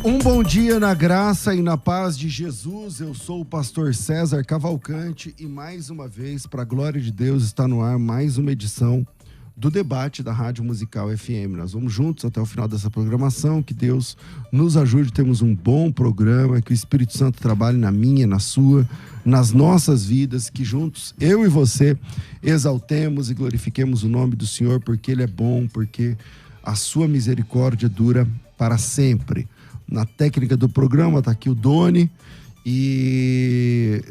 Um bom dia na graça e na paz de Jesus. Eu sou o pastor César Cavalcante e mais uma vez, para a glória de Deus, está no ar mais uma edição do debate da Rádio Musical FM. Nós vamos juntos até o final dessa programação, que Deus nos ajude, temos um bom programa, que o Espírito Santo trabalhe na minha, na sua, nas nossas vidas, que juntos, eu e você, exaltemos e glorifiquemos o nome do Senhor, porque Ele é bom, porque a sua misericórdia dura para sempre. Na técnica do programa está aqui o Doni, e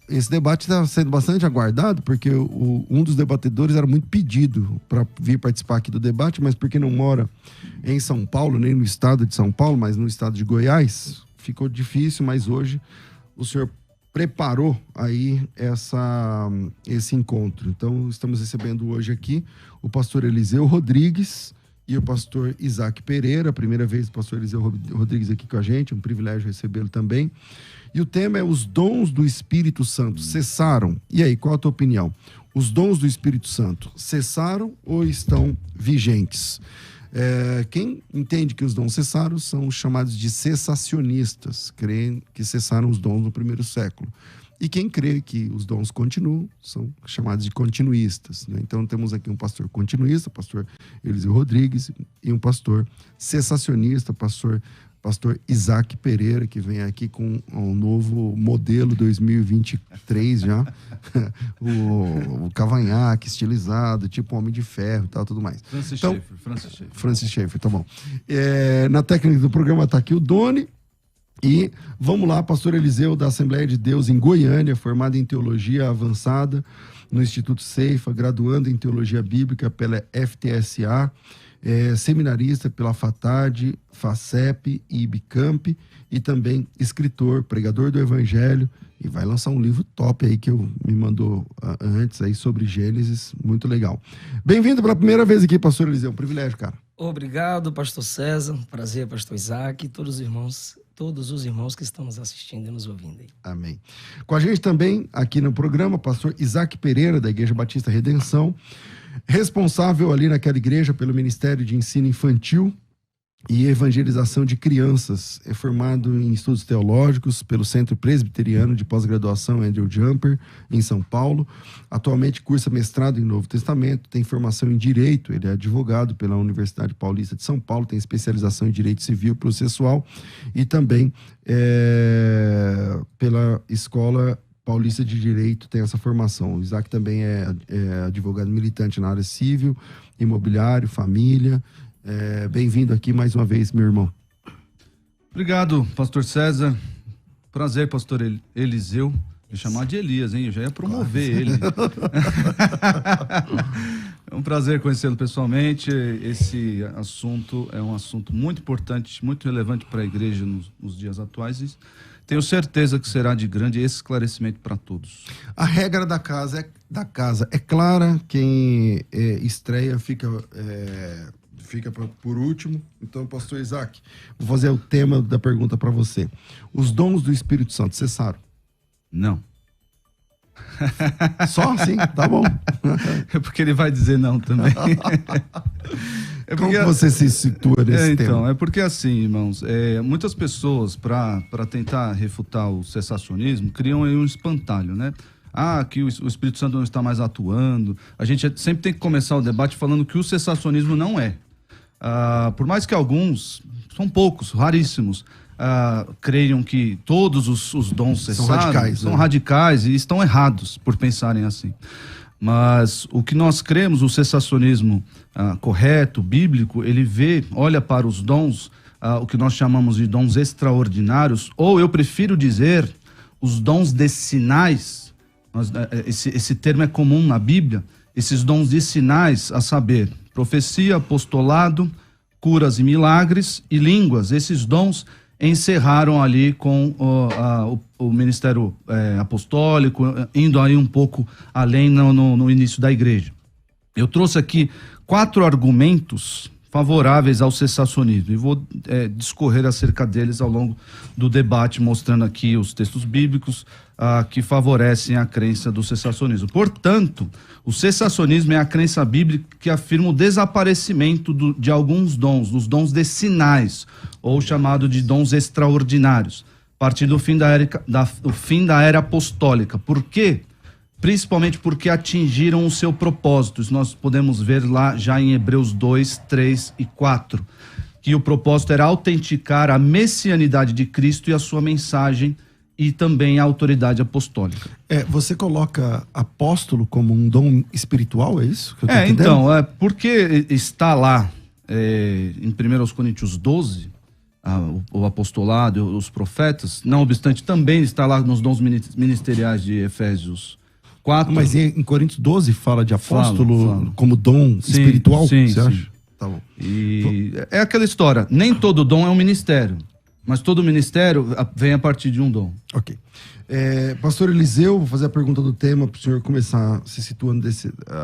esse debate está sendo bastante aguardado, porque um dos debatedores era muito pedido para vir participar aqui do debate, mas porque não mora em São Paulo, nem no estado de São Paulo, mas no estado de Goiás, ficou difícil, mas hoje o senhor preparou aí esse encontro. Então estamos recebendo hoje aqui o pastor Eliseu Rodrigues e o pastor Isaac Pereira. Primeira vez o pastor Eliseu Rodrigues aqui com a gente, um privilégio recebê-lo também. E o tema é: os dons do Espírito Santo cessaram? E aí, qual a tua opinião? Os dons do Espírito Santo cessaram ou estão vigentes? Quem entende que os dons cessaram são os chamados de cessacionistas, creem que cessaram os dons no primeiro século. E quem crê que os dons continuam são chamados de continuistas, né? Então temos aqui um pastor continuista, pastor Eliseu Rodrigues, e um pastor cessacionista, pastor Isaac Pereira, que vem aqui com um novo modelo 2023 já, o cavanhaque estilizado, tipo Homem de Ferro e tal, tudo mais. Francis Schaeffer, tá bom. Na técnica do programa tá aqui o Doni. E vamos lá, pastor Eliseu, da Assembleia de Deus em Goiânia, formado em Teologia Avançada no Instituto Ceifa, graduando em Teologia Bíblica pela FTSA, seminarista pela FATAD, FACEP e IBCAMP, e também escritor, pregador do Evangelho, e vai lançar um livro top aí que me mandou antes aí sobre Gênesis, muito legal. Bem-vindo pela primeira vez aqui, pastor Eliseu, um privilégio, cara. Obrigado, pastor César, prazer, pastor Isaac, e todos os irmãos que estão nos assistindo e nos ouvindo aí. Amém. Com a gente também, aqui no programa, pastor Isaac Pereira, da Igreja Batista Redenção, responsável ali naquela igreja pelo Ministério de Ensino Infantil e Evangelização de Crianças. É formado em estudos teológicos pelo Centro Presbiteriano de Pós-Graduação Andrew Jumper, em São Paulo. Atualmente cursa mestrado em Novo Testamento, tem formação em Direito, ele é advogado pela Universidade Paulista de São Paulo, tem especialização em Direito Civil e Processual e também pela Escola Paulista de Direito tem essa formação. O Isaac também é advogado militante na área civil, imobiliário, família. Bem-vindo aqui mais uma vez, meu irmão. Obrigado, pastor César. Prazer, pastor Eliseu. Vou chamar de Elias, hein? Eu já ia promover ele. É um prazer conhecê-lo pessoalmente. Esse assunto é um assunto muito importante, muito relevante para a igreja nos dias atuais. E tenho certeza que será de grande esclarecimento para todos. A regra da casa é clara. Quem estreia fica por último. Então, pastor Isaac, vou fazer o tema da pergunta para você. Os dons do Espírito Santo cessaram? Não. Só assim? Tá bom. É porque ele vai dizer não também. Como você se situa nesse tema? Então, é porque assim, irmãos, muitas pessoas, para tentar refutar o cessacionismo, criam aí um espantalho, né? Que o Espírito Santo não está mais atuando. A gente sempre tem que começar o debate falando que o cessacionismo não é. Por mais que alguns, são poucos, raríssimos, creiam que todos os dons cessaram, são radicais e estão errados por pensarem assim. Mas o que nós cremos, o cessacionismo correto, bíblico, ele olha para os dons, o que nós chamamos de dons extraordinários, ou eu prefiro dizer, os dons de sinais. Esse termo é comum na Bíblia, esses dons de sinais, a saber, profecia, apostolado, curas e milagres e línguas. Esses dons encerraram ali com o ministério apostólico, indo aí um pouco além no início da igreja. Eu trouxe aqui 4 argumentos favoráveis ao cessacionismo. E vou discorrer acerca deles ao longo do debate, mostrando aqui os textos bíblicos que favorecem a crença do cessacionismo. Portanto, o cessacionismo é a crença bíblica que afirma o desaparecimento de alguns dons, dos dons decinais, ou chamado de dons extraordinários, a partir do fim da era apostólica. Por quê? Principalmente porque atingiram o seu propósito. Isso nós podemos ver lá já em Hebreus 2, 3 e 4, que o propósito era autenticar a messianidade de Cristo e a sua mensagem e também a autoridade apostólica. Você coloca apóstolo como um dom espiritual, é isso que eu tô entendendo? Então, porque está lá em 1 Coríntios 12, o apostolado, os profetas, não obstante também está lá nos dons ministeriais de Efésios 4. Mas em Coríntios 12 fala de apóstolo como dom espiritual, você acha? Tá bom. E é aquela história, nem todo dom é um ministério, mas todo ministério vem a partir de um dom. Ok. Pastor Eliseu, vou fazer a pergunta do tema para o senhor começar se situando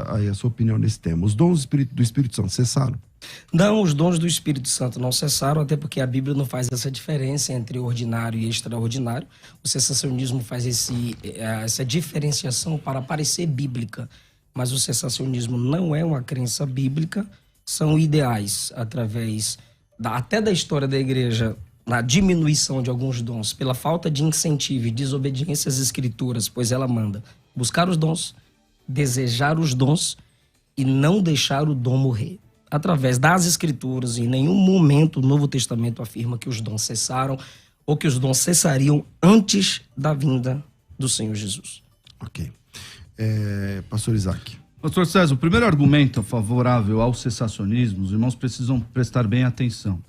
aí a sua opinião nesse tema. Os dons do Espírito Santo cessaram? Não, os dons do Espírito Santo não cessaram, até porque a Bíblia não faz essa diferença entre ordinário e extraordinário. O cessacionismo faz essa diferenciação para parecer bíblica, mas o cessacionismo não é uma crença bíblica, são ideais através até da história da igreja, na diminuição de alguns dons, pela falta de incentivo e desobediência às escrituras, pois ela manda buscar os dons, desejar os dons e não deixar o dom morrer. Através das escrituras, em nenhum momento o Novo Testamento afirma que os dons cessaram ou que os dons cessariam antes da vinda do Senhor Jesus. Ok. Pastor Isaac. Pastor César, o primeiro argumento favorável ao cessacionismo, os irmãos precisam prestar bem atenção.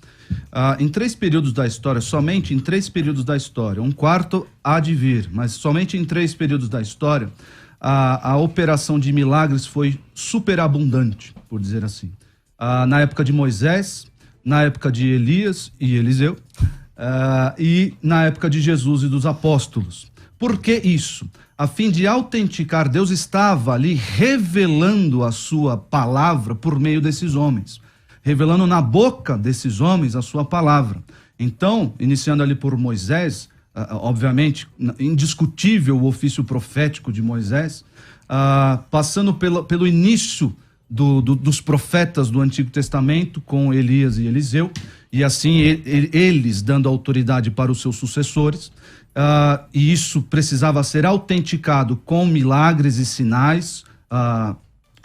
Em 3 períodos da história, somente em 3 períodos da história, um quarto há de vir, mas somente em 3 períodos da história, a operação de milagres foi superabundante, por dizer assim. Na época de Moisés, na época de Elias e Eliseu, e na época de Jesus e dos apóstolos. Por que isso? A fim de autenticar, Deus estava ali revelando a sua palavra por meio desses homens, revelando na boca desses homens a sua palavra. Então, iniciando ali por Moisés, obviamente, indiscutível o ofício profético de Moisés, passando pelo início dos profetas do Antigo Testamento com Elias e Eliseu, e assim eles dando autoridade para os seus sucessores, e isso precisava ser autenticado com milagres e sinais,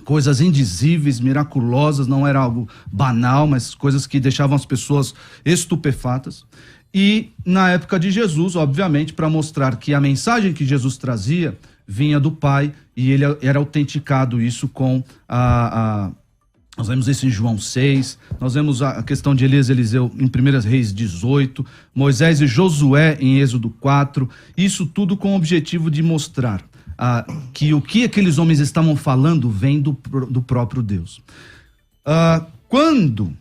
coisas indizíveis, miraculosas, não era algo banal, mas coisas que deixavam as pessoas estupefatas. E na época de Jesus, obviamente, para mostrar que a mensagem que Jesus trazia vinha do Pai, e ele era autenticado isso com nós vemos isso em João 6, nós vemos a questão de Elias e Eliseu em 1 Reis 18, Moisés e Josué em Êxodo 4, isso tudo com o objetivo de mostrar que o que aqueles homens estavam falando vem do próprio Deus. Quando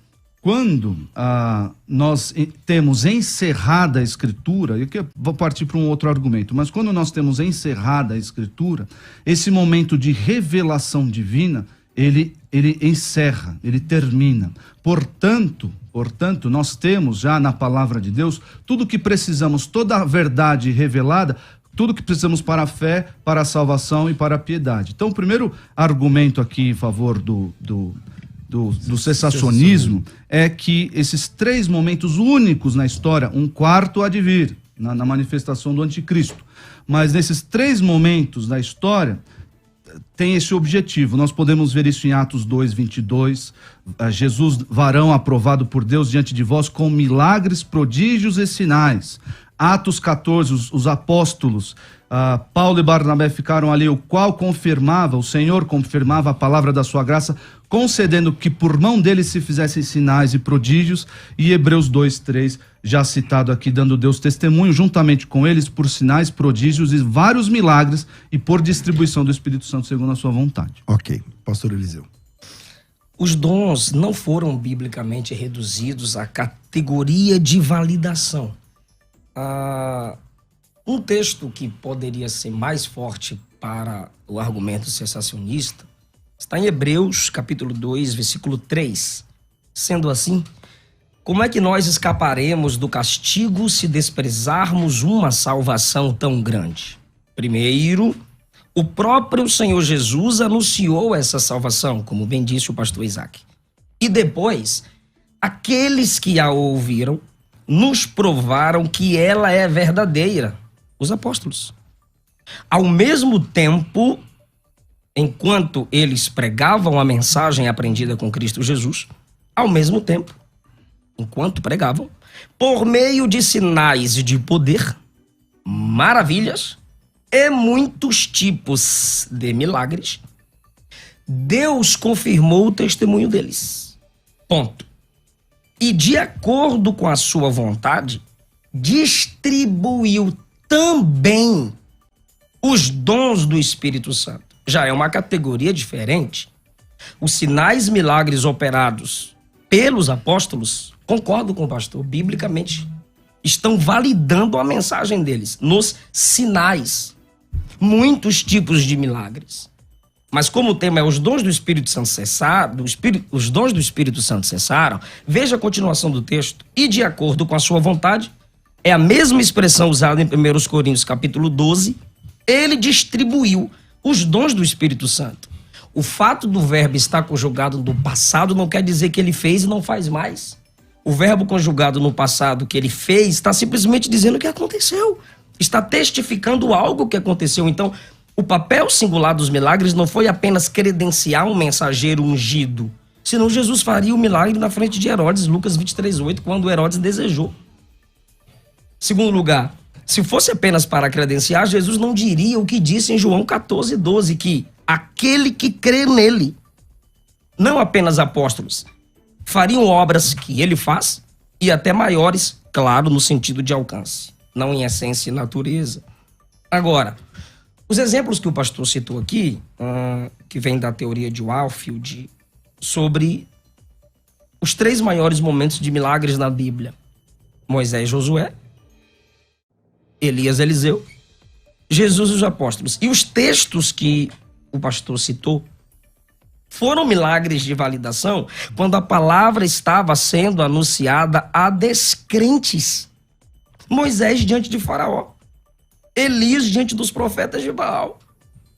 nós temos encerrada a Escritura, e aqui eu vou partir para um outro argumento, mas quando nós temos encerrada a Escritura, esse momento de revelação divina, ele encerra, ele termina. Portanto, nós temos já na palavra de Deus tudo o que precisamos, toda a verdade revelada, tudo que precisamos para a fé, para a salvação e para a piedade. Então, o primeiro argumento aqui em favor do cessacionismo é que esses 3 momentos únicos na história, um quarto há de vir, na manifestação do anticristo, mas nesses 3 momentos da história tem esse objetivo. Nós podemos ver isso em Atos 2, 22, Jesus, varão aprovado por Deus diante de vós com milagres, prodígios e sinais. Atos 14, os apóstolos, Paulo e Barnabé ficaram ali, o Senhor confirmava a palavra da sua graça, concedendo que por mão deles se fizessem sinais e prodígios, e Hebreus 2, 3, já citado aqui, dando Deus testemunho juntamente com eles por sinais, prodígios e vários milagres e por distribuição do Espírito Santo segundo a sua vontade. Ok, pastor Eliseu. Os dons não foram biblicamente reduzidos à categoria de validação. Um texto que poderia ser mais forte para o argumento cessacionista está em Hebreus, capítulo 2, versículo 3. Sendo assim, como é que nós escaparemos do castigo se desprezarmos uma salvação tão grande? Primeiro, o próprio Senhor Jesus anunciou essa salvação, como bem disse o pastor Isaac. E depois, aqueles que a ouviram nos provaram que ela é verdadeira, os apóstolos. Ao mesmo tempo, enquanto eles pregavam a mensagem aprendida com Cristo Jesus, ao mesmo tempo, enquanto pregavam, por meio de sinais de poder, maravilhas e muitos tipos de milagres, Deus confirmou o testemunho deles. Ponto. E de acordo com a sua vontade, distribuiu também os dons do Espírito Santo. Já é uma categoria diferente. Os sinais, milagres operados pelos apóstolos, concordo com o pastor, biblicamente, estão validando a mensagem deles nos sinais. Muitos tipos de milagres. Mas como o tema é os dons do Espírito Santo cessaram, os dons do Espírito Santo cessaram, veja a continuação do texto. E de acordo com a sua vontade, é a mesma expressão usada em 1 Coríntios capítulo 12, ele distribuiu os dons do Espírito Santo. O fato do verbo estar conjugado no passado não quer dizer que ele fez e não faz mais. O verbo conjugado no passado que ele fez está simplesmente dizendo o que aconteceu. Está testificando algo que aconteceu. Então, o papel singular dos milagres não foi apenas credenciar um mensageiro ungido, senão Jesus faria o milagre na frente de Herodes, Lucas 23:8, quando Herodes desejou. Segundo lugar, se fosse apenas para credenciar, Jesus não diria o que disse em João 14:12, que aquele que crê nele, não apenas apóstolos, fariam obras que ele faz e até maiores, claro, no sentido de alcance, não em essência e natureza. Agora, os exemplos que o pastor citou aqui, que vem da teoria de Walfield, sobre os 3 maiores momentos de milagres na Bíblia: Moisés e Josué, Elias e Eliseu, Jesus e os apóstolos. E os textos que o pastor citou foram milagres de validação quando a palavra estava sendo anunciada a descrentes. Moisés diante de Faraó, Elias diante dos profetas de Baal,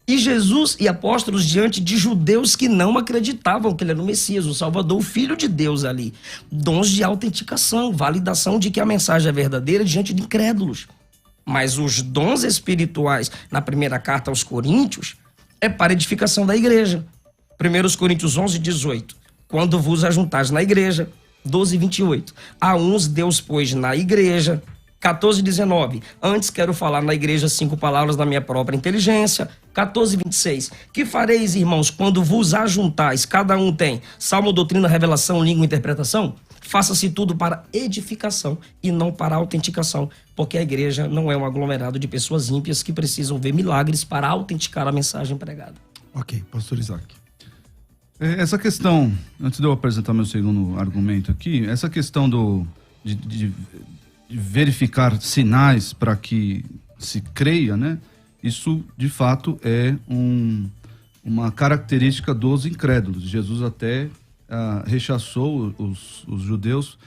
e Jesus e apóstolos diante de judeus que não acreditavam que ele era o Messias, o Salvador, o Filho de Deus ali. Dons de autenticação, validação de que a mensagem é verdadeira diante de incrédulos. Mas os dons espirituais, na primeira carta aos Coríntios, é para edificação da igreja. 1 Coríntios 11:18. Quando vos ajuntares na igreja. 12:28. A uns Deus pôs na igreja. 14:19. Antes quero falar na igreja 5 palavras da minha própria inteligência. 14:26. Que fareis, irmãos, quando vos ajuntais? Cada um tem salmo, doutrina, revelação, língua e interpretação? Faça-se tudo para edificação e não para autenticação, porque a igreja não é um aglomerado de pessoas ímpias que precisam ver milagres para autenticar a mensagem pregada. Ok, pastor Isaac. Essa questão, antes de eu apresentar meu segundo argumento aqui, essa questão de verificar sinais para que se creia, né? Isso, de fato, é uma característica dos incrédulos. Jesus até rechaçou os judeus,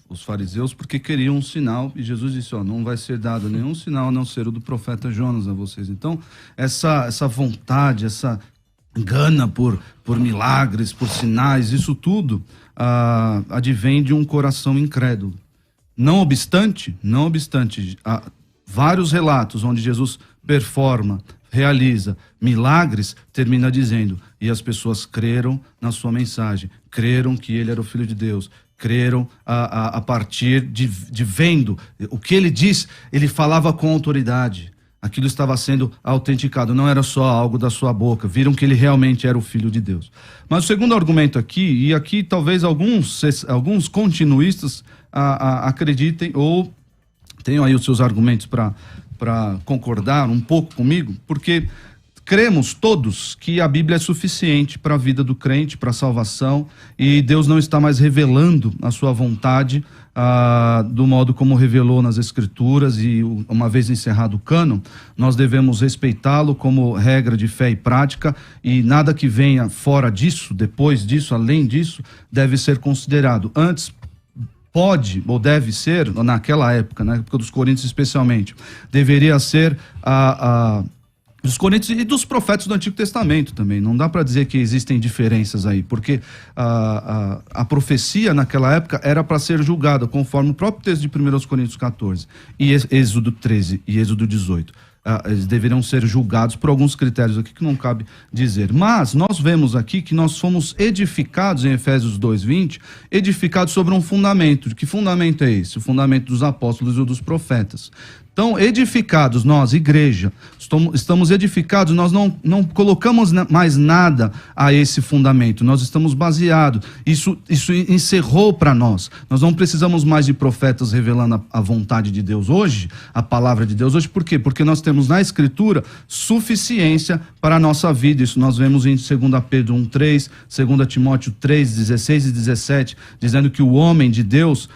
os fariseus, porque queriam um sinal, e Jesus disse, não vai ser dado nenhum sinal a não ser o do profeta Jonas a vocês. Então, essa vontade, essa gana por milagres, por sinais, isso tudo advém de um coração incrédulo. Não obstante, há vários relatos onde Jesus performa, realiza milagres, termina dizendo, e as pessoas creram na sua mensagem, creram que ele era o Filho de Deus, creram a partir de vendo o que ele diz, ele falava com autoridade, aquilo estava sendo autenticado, não era só algo da sua boca, viram que ele realmente era o Filho de Deus. Mas o segundo argumento aqui, e aqui talvez alguns continuistas acreditem ou tenham aí os seus argumentos para concordar um pouco comigo, porque cremos todos que a Bíblia é suficiente para a vida do crente, para a salvação, e Deus não está mais revelando a sua vontade do modo como revelou nas Escrituras, e uma vez encerrado o cânon, nós devemos respeitá-lo como regra de fé e prática, e nada que venha fora disso, depois disso, além disso, deve ser considerado. Antes, pode ou deve ser, naquela época, na época dos Coríntios especialmente, deveria ser dos Coríntios e dos profetas do Antigo Testamento também. Não dá para dizer que existem diferenças aí, porque a profecia naquela época era para ser julgada, conforme o próprio texto de 1 Coríntios 14, e Êxodo 13 e Êxodo 18. Eles deveriam ser julgados por alguns critérios aqui que não cabe dizer. Mas nós vemos aqui que nós fomos edificados, em Efésios 2:20, edificados sobre um fundamento. Que fundamento é esse? O fundamento dos apóstolos e dos profetas. Então, edificados, nós, igreja, estamos edificados, nós não colocamos mais nada a esse fundamento, nós estamos baseados, isso encerrou para nós. Nós não precisamos mais de profetas revelando a vontade de Deus hoje, a palavra de Deus hoje. Por quê? Porque nós temos na Escritura suficiência para a nossa vida. Isso nós vemos em 2 Pedro 1:3, 2 Timóteo 3:16 e 17, dizendo que o homem de Deus,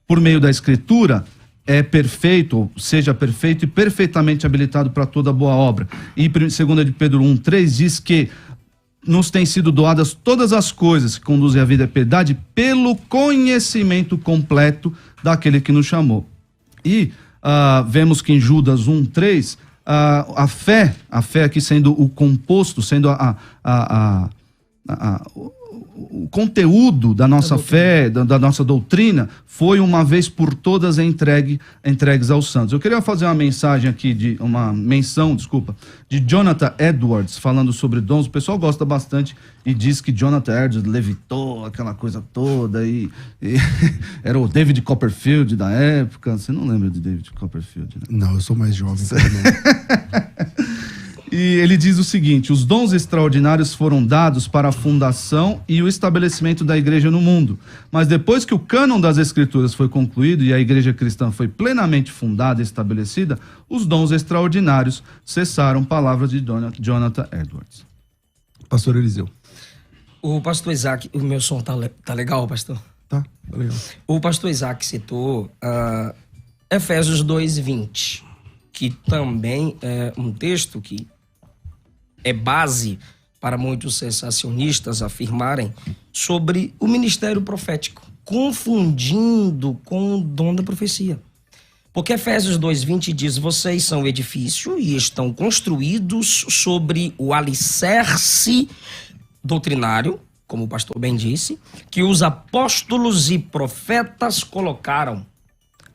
por meio da Escritura, é perfeito, ou seja perfeito e perfeitamente habilitado para toda boa obra. E 2 de Pedro 1:3 diz que nos têm sido doadas todas as coisas que conduzem à vida e piedade pelo conhecimento completo daquele que nos chamou. E vemos que em Judas 1:3, a fé aqui sendo o composto, sendo o conteúdo da nossa fé, da nossa doutrina, foi uma vez por todas entregues aos santos. Eu queria fazer uma menção de Jonathan Edwards, falando sobre dons. O pessoal gosta bastante e diz que Jonathan Edwards levitou aquela coisa toda, e era o David Copperfield da época. Você não lembra de David Copperfield, né? Não, eu sou mais jovem. E ele diz o seguinte: os dons extraordinários foram dados para a fundação e o estabelecimento da igreja no mundo. Mas depois que o cânon das Escrituras foi concluído e a igreja cristã foi plenamente fundada e estabelecida, os dons extraordinários cessaram. Palavras de Jonathan Edwards. Pastor Eliseu. O pastor Isaac, o meu som tá legal, pastor? Tá legal. O pastor Isaac citou Efésios 2:20, que também é um texto que é base para muitos sensacionistas afirmarem sobre o ministério profético, confundindo com o dom da profecia. Porque Efésios 2:20 diz: vocês são o edifício e estão construídos sobre o alicerce doutrinário, como o pastor bem disse, que os apóstolos e profetas colocaram.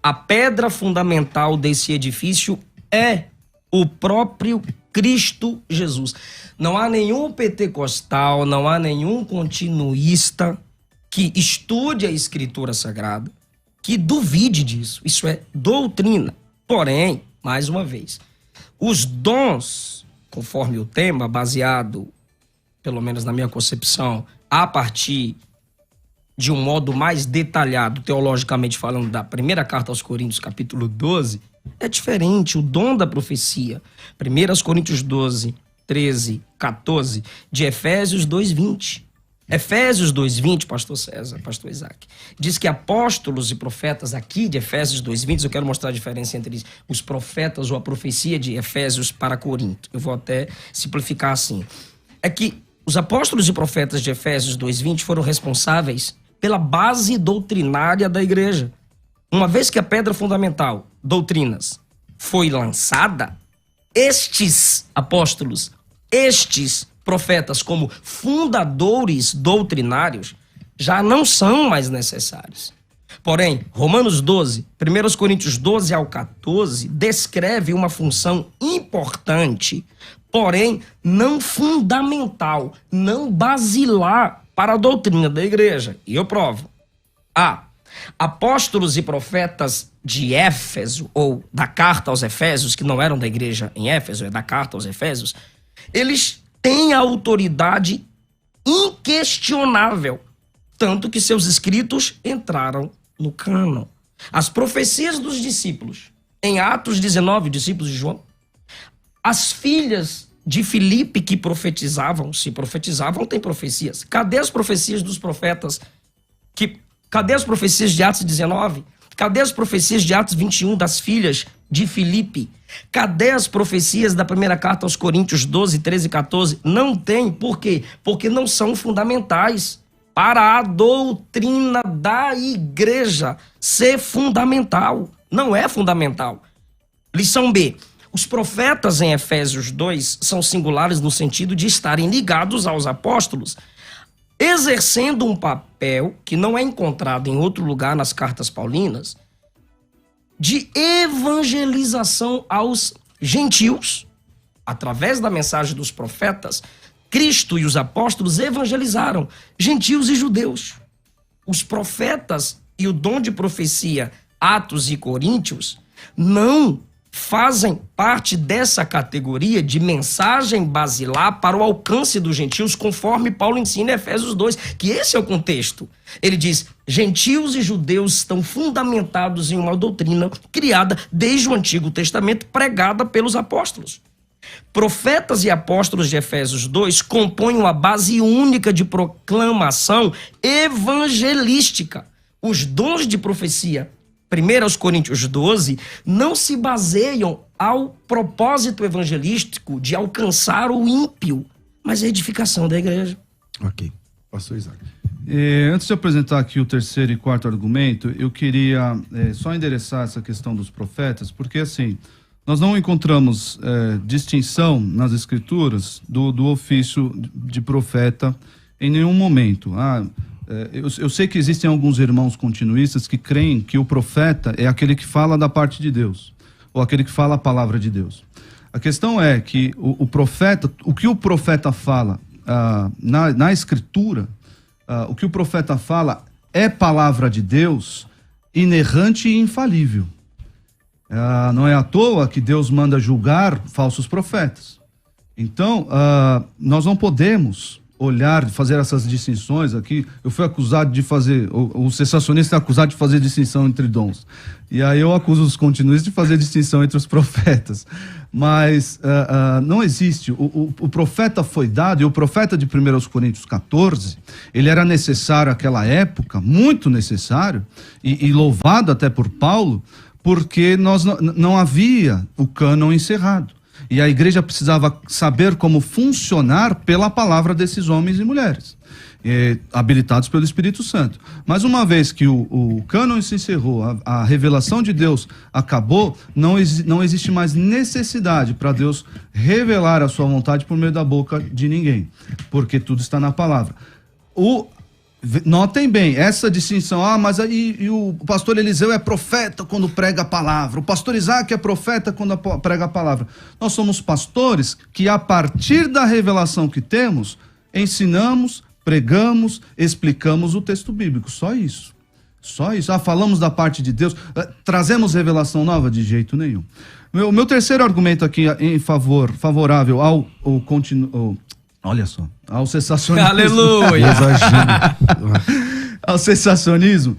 A pedra fundamental desse edifício é o próprio Cristo Jesus. Não há nenhum pentecostal, não há nenhum continuista que estude a Escritura Sagrada que duvide disso. Isso é doutrina. Porém, mais uma vez, os dons, conforme o tema, baseado, pelo menos na minha concepção, a partir de um modo mais detalhado, teologicamente falando, da primeira carta aos Coríntios, capítulo 12, é diferente. O dom da profecia, 1 Coríntios 12, 13, 14, de Efésios 2:20. Efésios 2:20, pastor César, pastor Isaac, diz que apóstolos e profetas aqui de Efésios 2:20, eu quero mostrar a diferença entre os profetas ou a profecia de Efésios para Corinto. Eu vou até simplificar assim. É que os apóstolos e profetas de Efésios 2:20 foram responsáveis pela base doutrinária da igreja. Uma vez que a pedra fundamental, doutrinas, foi lançada, estes apóstolos, estes profetas como fundadores doutrinários já não são mais necessários. Porém, Romanos 12, 1 Coríntios 12 ao 14, descreve uma função importante, porém não fundamental, não basilar para a doutrina da igreja. E eu provo. Apóstolos e profetas de Éfeso, ou da carta aos Efésios, que não eram da igreja em Éfeso, é da carta aos Efésios, eles têm a autoridade inquestionável, tanto que seus escritos entraram no cânon. As profecias dos discípulos, em Atos 19, discípulos de João, as filhas de Filipe que profetizavam? Se profetizavam, tem profecias. Cadê as profecias dos profetas? Cadê as profecias de Atos 19? Cadê as profecias de Atos 21 das filhas de Filipe? Cadê as profecias da primeira carta aos Coríntios 12, 13 e 14? Não tem. Por quê? Porque não são fundamentais para a doutrina da igreja ser fundamental. Não é fundamental. Lição B. Os profetas em Efésios 2 são singulares no sentido de estarem ligados aos apóstolos, exercendo um papel que não é encontrado em outro lugar nas cartas paulinas, de evangelização aos gentios. Através da mensagem dos profetas, Cristo e os apóstolos evangelizaram gentios e judeus. Os profetas e o dom de profecia, Atos e Coríntios, não fazem parte dessa categoria de mensagem basilar para o alcance dos gentios, conforme Paulo ensina em Efésios 2, que esse é o contexto. Ele diz, gentios e judeus estão fundamentados em uma doutrina criada desde o Antigo Testamento, pregada pelos apóstolos. Profetas e apóstolos de Efésios 2 compõem uma base única de proclamação evangelística. Os dons de profecia, 1 Coríntios 12, não se baseiam ao propósito evangelístico de alcançar o ímpio, mas a edificação da igreja. Ok. Pastor Isaac. Antes de apresentar aqui o terceiro e quarto argumento, eu queria só endereçar essa questão dos profetas, porque assim, nós não encontramos distinção nas escrituras do ofício de profeta em nenhum momento. Eu sei que existem alguns irmãos continuistas que creem que o profeta é aquele que fala da parte de Deus, ou aquele que fala a palavra de Deus. A questão é que o profeta, o que o profeta fala na escritura, o que o profeta fala é palavra de Deus, inerrante e infalível. Não é à toa que Deus manda julgar falsos profetas. Então, nós não podemos olhar, fazer essas distinções aqui. Eu fui acusado de fazer, o cessacionista é acusado de fazer distinção entre dons. E aí eu acuso os continuistas de fazer distinção entre os profetas. Mas não existe. O profeta foi dado, e o profeta de 1 Coríntios 14, ele era necessário naquela época, muito necessário, e louvado até por Paulo, porque não havia o cânon encerrado. E a igreja precisava saber como funcionar pela palavra desses homens e mulheres, habilitados pelo Espírito Santo. Mas uma vez que o cânon se encerrou, a revelação de Deus acabou, não existe mais necessidade para Deus revelar a sua vontade por meio da boca de ninguém, porque tudo está na palavra. Notem bem, essa distinção, mas aí o pastor Eliseu é profeta quando prega a palavra, o pastor Isaac é profeta quando prega a palavra. Nós somos pastores que, a partir da revelação que temos, ensinamos, pregamos, explicamos o texto bíblico, só isso. Só isso. Falamos da parte de Deus, trazemos revelação nova? De jeito nenhum. Meu terceiro argumento aqui em favorável olha só, ao sensacionismo. Aleluia! Ao sensacionismo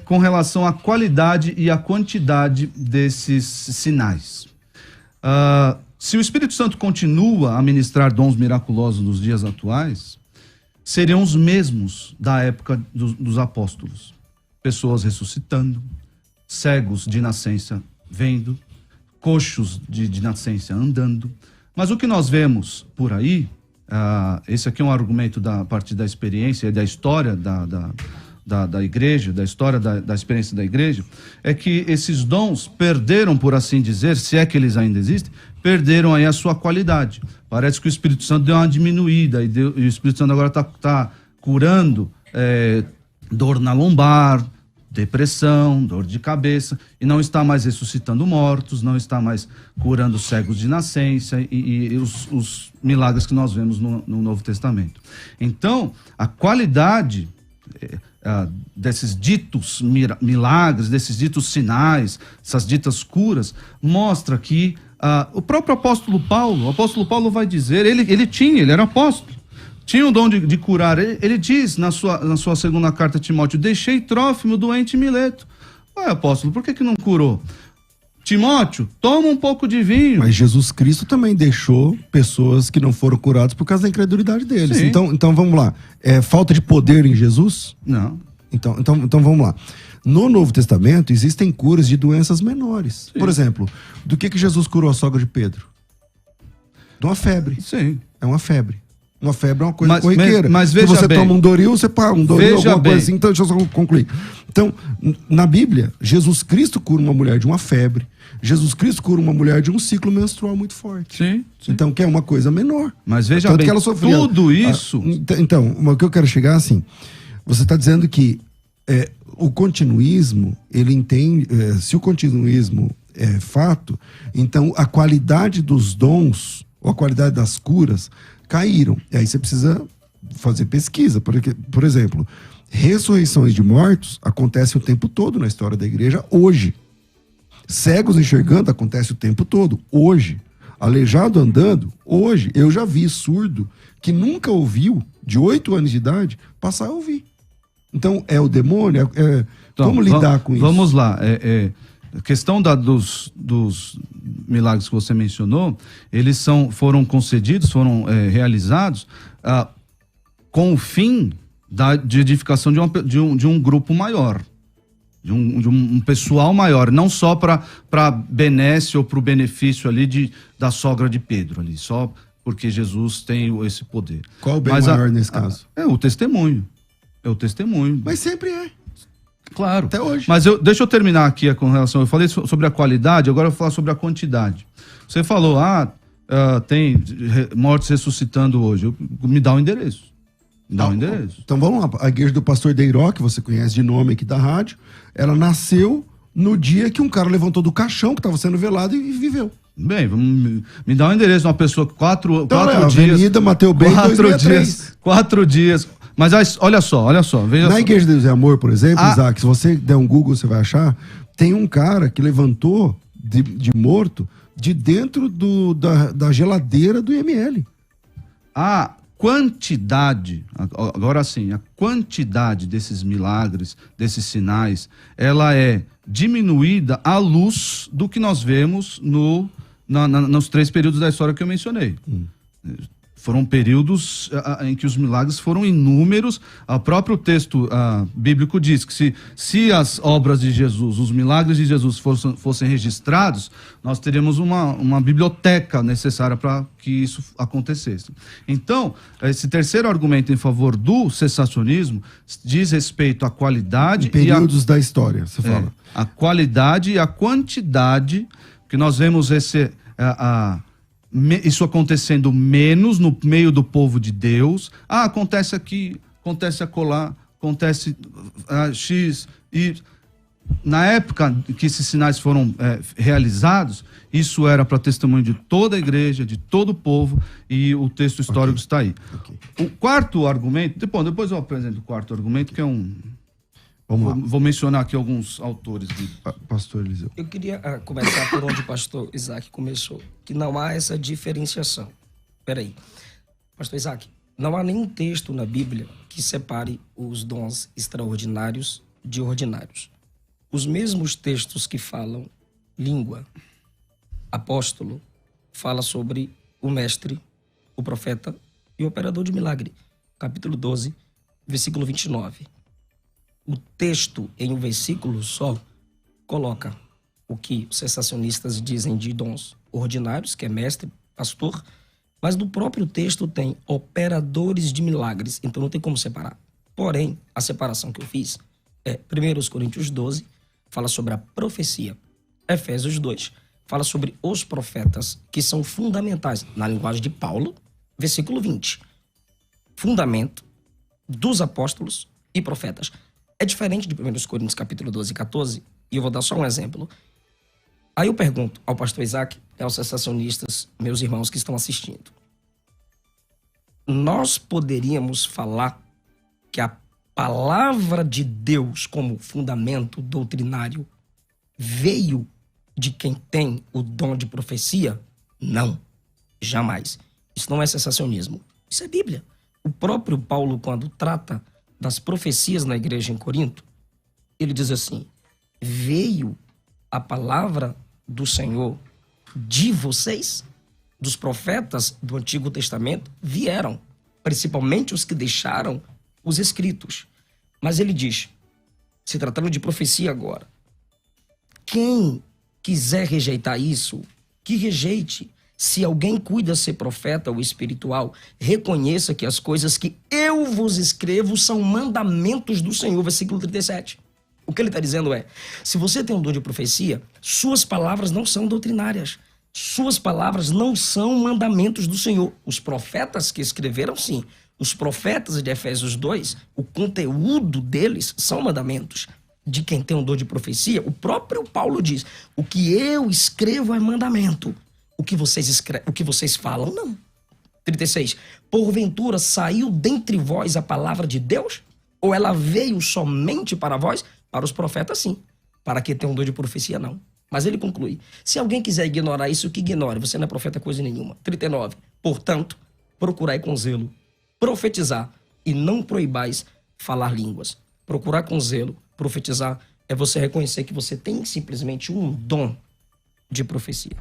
com relação à qualidade e à quantidade desses sinais. Se o Espírito Santo continua a ministrar dons miraculosos nos dias atuais, seriam os mesmos da época dos apóstolos. Pessoas ressuscitando, cegos de nascença vendo, coxos de nascença andando. Mas o que nós vemos por aí, esse aqui é um argumento a partir da experiência e da história da igreja, da história da experiência da igreja, é que esses dons perderam, por assim dizer, se é que eles ainda existem, perderam aí a sua qualidade. Parece que o Espírito Santo deu uma diminuída, e o Espírito Santo agora está curando dor na lombar, depressão, dor de cabeça, e não está mais ressuscitando mortos, não está mais curando cegos de nascença e os milagres que nós vemos no Novo Testamento. Então, a qualidade desses ditos milagres, desses ditos sinais, essas ditas curas, mostra que o próprio apóstolo Paulo vai dizer, ele era apóstolo, tinha o dom de curar. Ele diz na sua segunda carta a Timóteo, deixei Trófimo doente em Mileto. Apóstolo, por que não curou? Timóteo, toma um pouco de vinho. Mas Jesus Cristo também deixou pessoas que não foram curadas por causa da incredulidade deles. Então vamos lá. É falta de poder em Jesus? Não. Então vamos lá. No Novo Testamento existem curas de doenças menores. Sim. Por exemplo, do que Jesus curou a sogra de Pedro? De uma febre. Sim. É uma febre. Uma febre é uma coisa corriqueira. Mas veja se você bem, toma um Doril, você paga um Doril, alguma coisa assim. Então, deixa eu só concluir. Então, na Bíblia, Jesus Cristo cura uma mulher de uma febre. Jesus Cristo cura uma mulher de um ciclo menstrual muito forte. Sim. Então, que é uma coisa menor. Mas veja bem, que ela sofria. Tudo isso... Então, o que eu quero chegar assim, você está dizendo que o continuismo, ele entende... se o continuismo é fato, então a qualidade dos dons, ou a qualidade das curas, caíram. E aí você precisa fazer pesquisa. Porque, por exemplo, ressurreições de mortos acontecem o tempo todo na história da igreja hoje. Cegos enxergando acontece o tempo todo hoje. Aleijado andando hoje. Eu já vi surdo que nunca ouviu, de 8 anos de idade, passar a ouvir. Então, é o demônio? Então, como lidar com isso? Vamos lá. A questão dos milagres que você mencionou, eles foram concedidos, foram realizados com o fim de edificação de um grupo maior, de um pessoal maior, não só para benesse ou para o benefício ali da sogra de Pedro, ali, só porque Jesus tem esse poder. Qual o bem maior nesse caso? É o testemunho. É o testemunho. Mas sempre é. Claro. Até hoje. Mas deixa eu terminar aqui com relação... Eu falei sobre a qualidade, agora eu vou falar sobre a quantidade. Você falou, tem mortos ressuscitando hoje. Me dá o endereço. Então vamos lá. A igreja do pastor Deiró, que você conhece de nome aqui da rádio, ela nasceu no dia que um cara levantou do caixão que estava sendo velado e viveu. Bem, me dá o endereço de uma pessoa que quatro dias... Avenida Mateu Bem, 4 dias... Mas olha só. Na Igreja de Deus e Amor, por exemplo, Isaac, se você der um Google, você vai achar, tem um cara que levantou de morto de dentro da geladeira do IML. A quantidade, agora sim, a quantidade desses milagres, desses sinais, ela é diminuída à luz do que nós vemos nos 3 períodos da história que eu mencionei. Foram períodos em que os milagres foram inúmeros. O próprio texto bíblico diz que se as obras de Jesus, os milagres de Jesus fossem registrados, nós teríamos uma biblioteca necessária para que isso acontecesse. Então, esse terceiro argumento em favor do cessacionismo diz respeito à qualidade... Períodos da história, você fala. A qualidade e a quantidade, que nós vemos isso acontecendo menos no meio do povo de Deus. Acontece aqui, acontece acolá, acontece X. E na época que esses sinais foram realizados, isso era para testemunho de toda a igreja, de todo o povo, e o texto histórico está aí. O quarto argumento, depois eu apresento o quarto argumento, que é Vou mencionar aqui alguns autores. Pastor Eliseu. Eu queria começar por onde o pastor Isaac começou, que não há essa diferenciação. Peraí. Pastor Isaac, não há nenhum texto na Bíblia que separe os dons extraordinários de ordinários. Os mesmos textos que falam língua, apóstolo, fala sobre o mestre, o profeta e o operador de milagre. Capítulo 12, versículo 29. O texto, em um versículo só, coloca o que os cessacionistas dizem de dons ordinários, que é mestre, pastor, mas no próprio texto tem operadores de milagres, então não tem como separar. Porém, a separação que eu fiz é 1 Coríntios 12, fala sobre a profecia. Efésios 2, fala sobre os profetas, que são fundamentais, na linguagem de Paulo, versículo 20. Fundamento dos apóstolos e profetas. É diferente de 1 Coríntios capítulo 12 e 14, e eu vou dar só um exemplo. Aí eu pergunto ao pastor Isaac e aos cessacionistas, meus irmãos que estão assistindo. Nós poderíamos falar que a palavra de Deus como fundamento doutrinário veio de quem tem o dom de profecia? Não, jamais. Isso não é cessacionismo, isso é Bíblia. O próprio Paulo, quando trata das profecias na igreja em Corinto, ele diz assim: veio a palavra do Senhor de vocês, dos profetas do Antigo Testamento, vieram, principalmente os que deixaram os escritos. Mas ele diz, se tratando de profecia agora, quem quiser rejeitar isso, que rejeite. Se alguém cuida ser profeta ou espiritual, reconheça que as coisas que eu vos escrevo são mandamentos do Senhor. Versículo 37. O que ele está dizendo é, se você tem um dom de profecia, suas palavras não são doutrinárias. Suas palavras não são mandamentos do Senhor. Os profetas que escreveram, sim. Os profetas de Efésios 2, o conteúdo deles são mandamentos. De quem tem um dom de profecia, o próprio Paulo diz, o que eu escrevo é mandamento. O que vocês falam, não. 36. Porventura saiu dentre vós a palavra de Deus? Ou ela veio somente para vós? Para os profetas, sim. Para quem tem um dom de profecia, não. Mas ele conclui. Se alguém quiser ignorar isso, que ignore. Você não é profeta coisa nenhuma. 39. Portanto, procurai com zelo profetizar e não proibais falar línguas. Procurar com zelo profetizar é você reconhecer que você tem simplesmente um dom de profecia.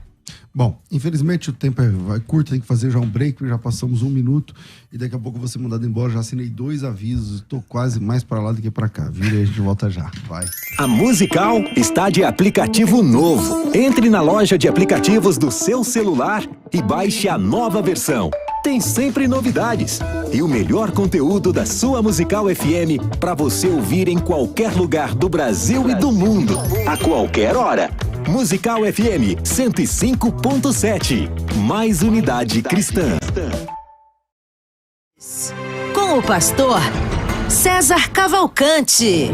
Bom, infelizmente o tempo vai curto, tem que fazer já um break, já passamos 1 minuto e daqui a pouco eu vou ser mandado embora. Já assinei 2 avisos, estou quase mais para lá do que para cá. Vira aí, a gente volta já, vai. A Musical está de aplicativo novo. Entre na loja de aplicativos do seu celular e baixe a nova versão. Tem sempre novidades e o melhor conteúdo da sua Musical FM para você ouvir em qualquer lugar do Brasil e do mundo, a qualquer hora. Musical FM 105.7. Mais unidade cristã. Com o pastor César Cavalcante.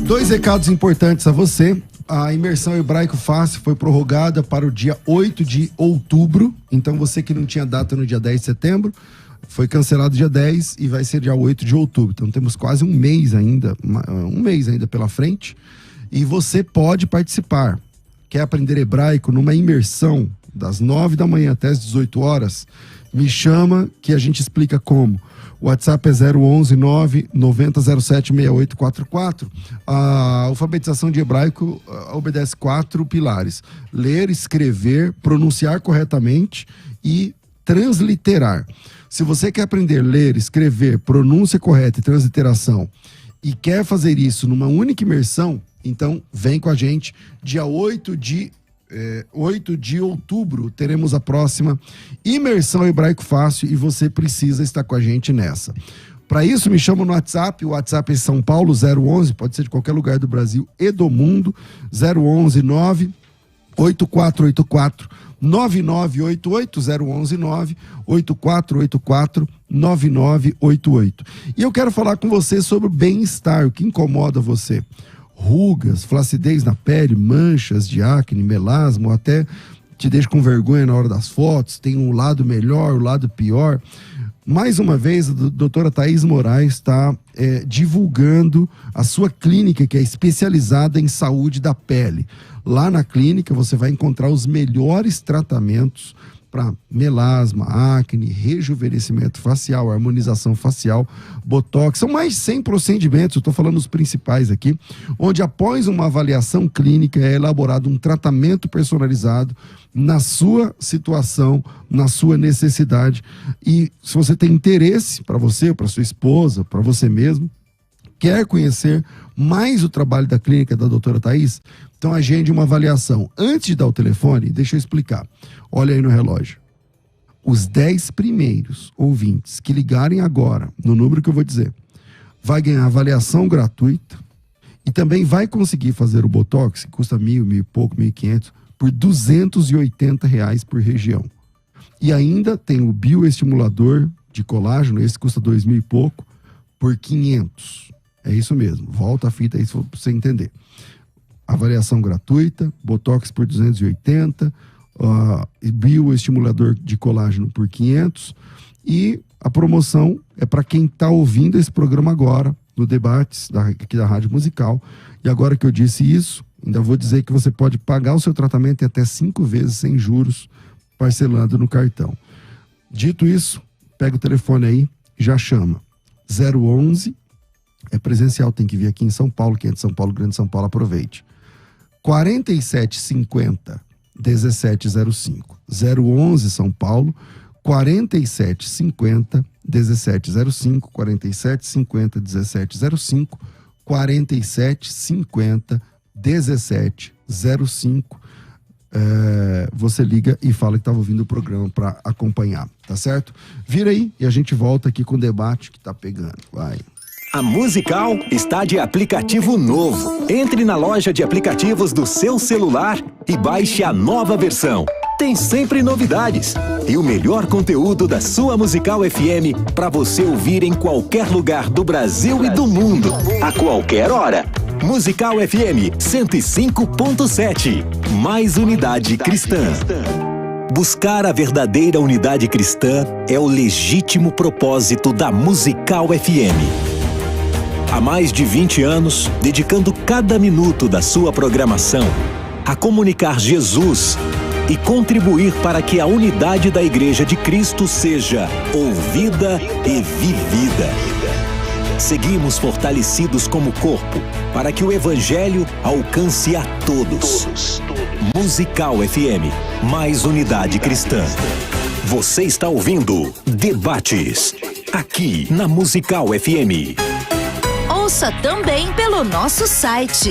Dois recados importantes a você. A imersão Hebraico Fácil foi prorrogada para o dia 8 de outubro. Então você que não tinha data no dia 10 de setembro, foi cancelado dia 10 e vai ser dia 8 de outubro. Então temos quase um mês ainda pela frente. E você pode participar. Quer aprender hebraico numa imersão das 9 da manhã até as 18 horas? Me chama que a gente explica como. O WhatsApp é 011 99007 6844. A alfabetização de hebraico obedece 4 pilares: ler, escrever, pronunciar corretamente e transliterar. Se você quer aprender a ler, escrever, pronúncia correta e transliteração e quer fazer isso numa única imersão, então vem com a gente. Dia 8 de outubro teremos a próxima imersão Hebraico Fácil e você precisa estar com a gente nessa. Para isso, me chama no WhatsApp. O WhatsApp é São Paulo 011, pode ser de qualquer lugar do Brasil e do mundo. 011 98484 9988, 011 98484 9988. E eu quero falar com você sobre o bem-estar, o que incomoda você. Rugas, flacidez na pele, manchas de acne, melasma, ou até te deixa com vergonha na hora das fotos. Tem um lado melhor, o lado pior. Mais uma vez, a doutora Thaís Moraes está divulgando a sua clínica, que é especializada em saúde da pele. Lá na clínica você vai encontrar os melhores tratamentos para melasma, acne, rejuvenescimento facial, harmonização facial, botox. São mais de 100 procedimentos, eu estou falando os principais aqui, onde após uma avaliação clínica é elaborado um tratamento personalizado na sua situação, na sua necessidade. E se você tem interesse, para você, para sua esposa, para você mesmo, quer conhecer mais o trabalho da clínica da doutora Thaís, então agende uma avaliação. Antes de dar o telefone, deixa eu explicar. Olha aí no relógio. Os 10 primeiros ouvintes que ligarem agora, no número que eu vou dizer, vai ganhar avaliação gratuita e também vai conseguir fazer o Botox, que custa R$1.000, R$1.000 e pouco, R$1.500, por R$280 por região. E ainda tem o bioestimulador de colágeno, esse custa R$2.000 e pouco, por R$500. É isso mesmo, volta a fita aí para você entender. Avaliação gratuita, Botox por R$280, bioestimulador de colágeno por R$500, e a promoção é para quem está ouvindo esse programa agora, no Debates, aqui da Rádio Musical. E agora que eu disse isso, ainda vou dizer que você pode pagar o seu tratamento em até 5 vezes sem juros, parcelando no cartão. Dito isso, pega o telefone aí, já chama. 011, é presencial, tem que vir aqui em São Paulo, quem é de São Paulo, Grande São Paulo, aproveite. 4750 1705. 011 São Paulo, 4750 1705, 4750 1705, 4750 1705. Você liga e fala que estava ouvindo o programa para acompanhar, tá certo? Vira aí e a gente volta aqui com o debate que tá pegando. Vai. A Musical está de aplicativo novo. Entre na loja de aplicativos do seu celular e baixe a nova versão. Tem sempre novidades e o melhor conteúdo da sua Musical FM para você ouvir em qualquer lugar do Brasil e do mundo, a qualquer hora. Musical FM 105.7. Mais unidade cristã. Buscar a verdadeira unidade cristã é o legítimo propósito da Musical FM. Há mais de 20 anos, dedicando cada minuto da sua programação a comunicar Jesus e contribuir para que a unidade da Igreja de Cristo seja ouvida e vivida. Seguimos fortalecidos como corpo para que o Evangelho alcance a todos. Musical FM, mais unidade cristã. Você está ouvindo Debates, aqui na Musical FM. Ouça também pelo nosso site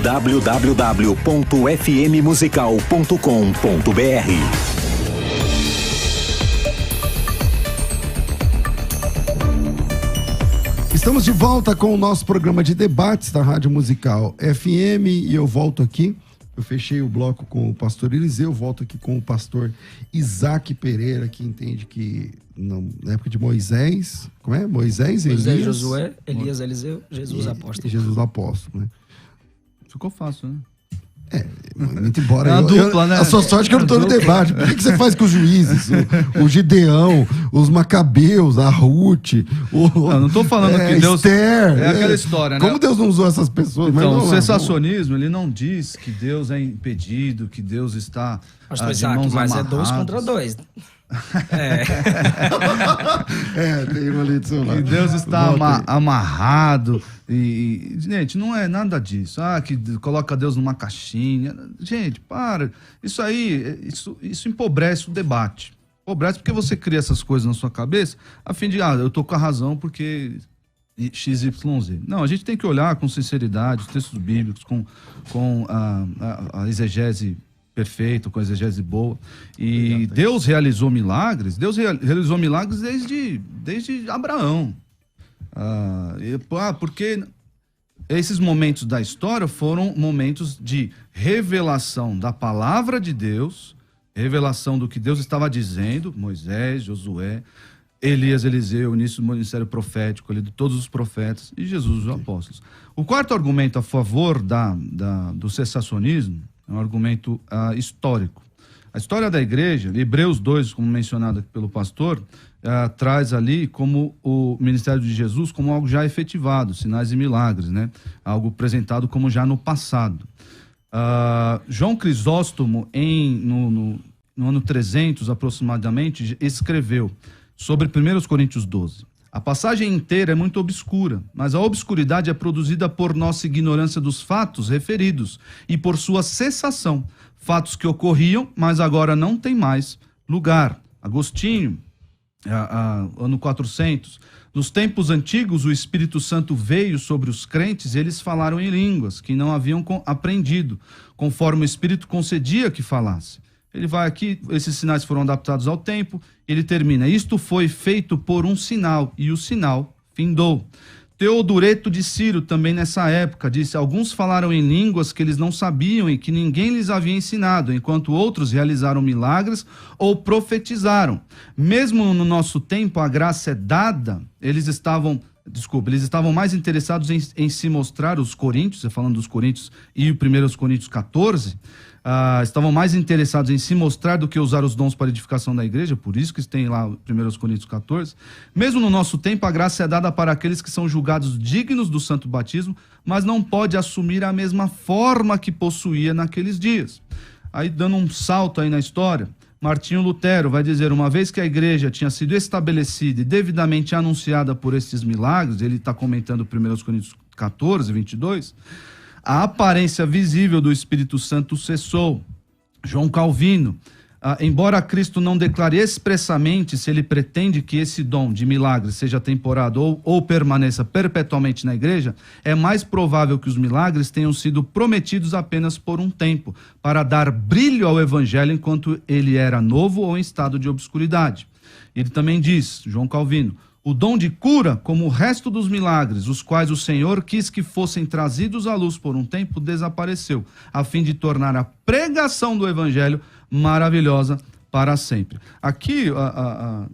www.fmmusical.com.br. Estamos de volta com o nosso programa de debates da Rádio Musical FM e eu volto aqui. Eu fechei o bloco com o pastor Eliseu, volto aqui com o pastor Isaac Pereira, que entende que na época de Moisés, como é? Moisés, Elias, Josué, Elias, Eliseu, Jesus apóstolo. Jesus apóstolo, né? Ficou fácil, né? Muito embora. É uma dupla, né? A sua sorte que eu não tô no debate. Por que você faz com os juízes? O Gideão, os Macabeus, a Ruth. Não tô falando que Deus. Esther, é aquela história, né? Como Deus não usou essas pessoas? Então, o sensacionismo, ele não diz que Deus é impedido, que Deus está. Mas é 2 contra 2. Tem uma ali do seu lado. Que Deus está amarrado. Gente, não é nada disso. Que coloca Deus numa caixinha. Gente, para. Isso aí, isso empobrece o debate. Empobrece porque você cria essas coisas na sua cabeça a fim de, eu tô com a razão porque XYZ. Não, a gente tem que olhar com sinceridade os textos bíblicos, com a exegese perfeito, com a exegese boa. E Deus realizou milagres. Deus realizou milagres desde Abraão. Porque esses momentos da história foram momentos de revelação da palavra de Deus, revelação do que Deus estava dizendo, Moisés, Josué, Elias, Eliseu, início do ministério profético, ali, de todos os profetas, e Jesus, os apóstolos. O quarto argumento a favor do cessacionismo é um argumento histórico. A história da igreja, Hebreus 2, como mencionado aqui pelo pastor, traz ali como o ministério de Jesus como algo já efetivado, sinais e milagres, né? Algo apresentado como já no passado. João Crisóstomo, no ano 300 aproximadamente, escreveu sobre 1 Coríntios 12. A passagem inteira é muito obscura, mas a obscuridade é produzida por nossa ignorância dos fatos referidos e por sua cessação. Fatos que ocorriam, mas agora não tem mais lugar. Agostinho, ano 400. Nos tempos antigos, o Espírito Santo veio sobre os crentes e eles falaram em línguas que não haviam aprendido, conforme o Espírito concedia que falasse. Ele vai aqui, esses sinais foram adaptados ao tempo, ele termina, isto foi feito por um sinal, e o sinal findou. Teodoreto de Ciro, também nessa época, disse, alguns falaram em línguas que eles não sabiam e que ninguém lhes havia ensinado, enquanto outros realizaram milagres ou profetizaram. Mesmo no nosso tempo, a graça é dada, eles estavam mais interessados em se mostrar, os coríntios, falando dos coríntios e o 1 Coríntios 14, estavam mais interessados em se mostrar do que usar os dons para edificação da igreja, por isso que tem lá 1 Coríntios 14. Mesmo no nosso tempo, a graça é dada para aqueles que são julgados dignos do santo batismo, mas não pode assumir a mesma forma que possuía naqueles dias. Aí, dando um salto aí na história, Martinho Lutero vai dizer, uma vez que a igreja tinha sido estabelecida e devidamente anunciada por esses milagres, ele está comentando 1 Coríntios 14, 22, a aparência visível do Espírito Santo cessou. João Calvino, embora Cristo não declare expressamente se ele pretende que esse dom de milagres seja temporário ou permaneça perpetuamente na igreja, é mais provável que os milagres tenham sido prometidos apenas por um tempo, para dar brilho ao evangelho enquanto ele era novo ou em estado de obscuridade. Ele também diz, João Calvino, o dom de cura, como o resto dos milagres, os quais o Senhor quis que fossem trazidos à luz por um tempo, desapareceu, a fim de tornar a pregação do evangelho maravilhosa para sempre. Aqui,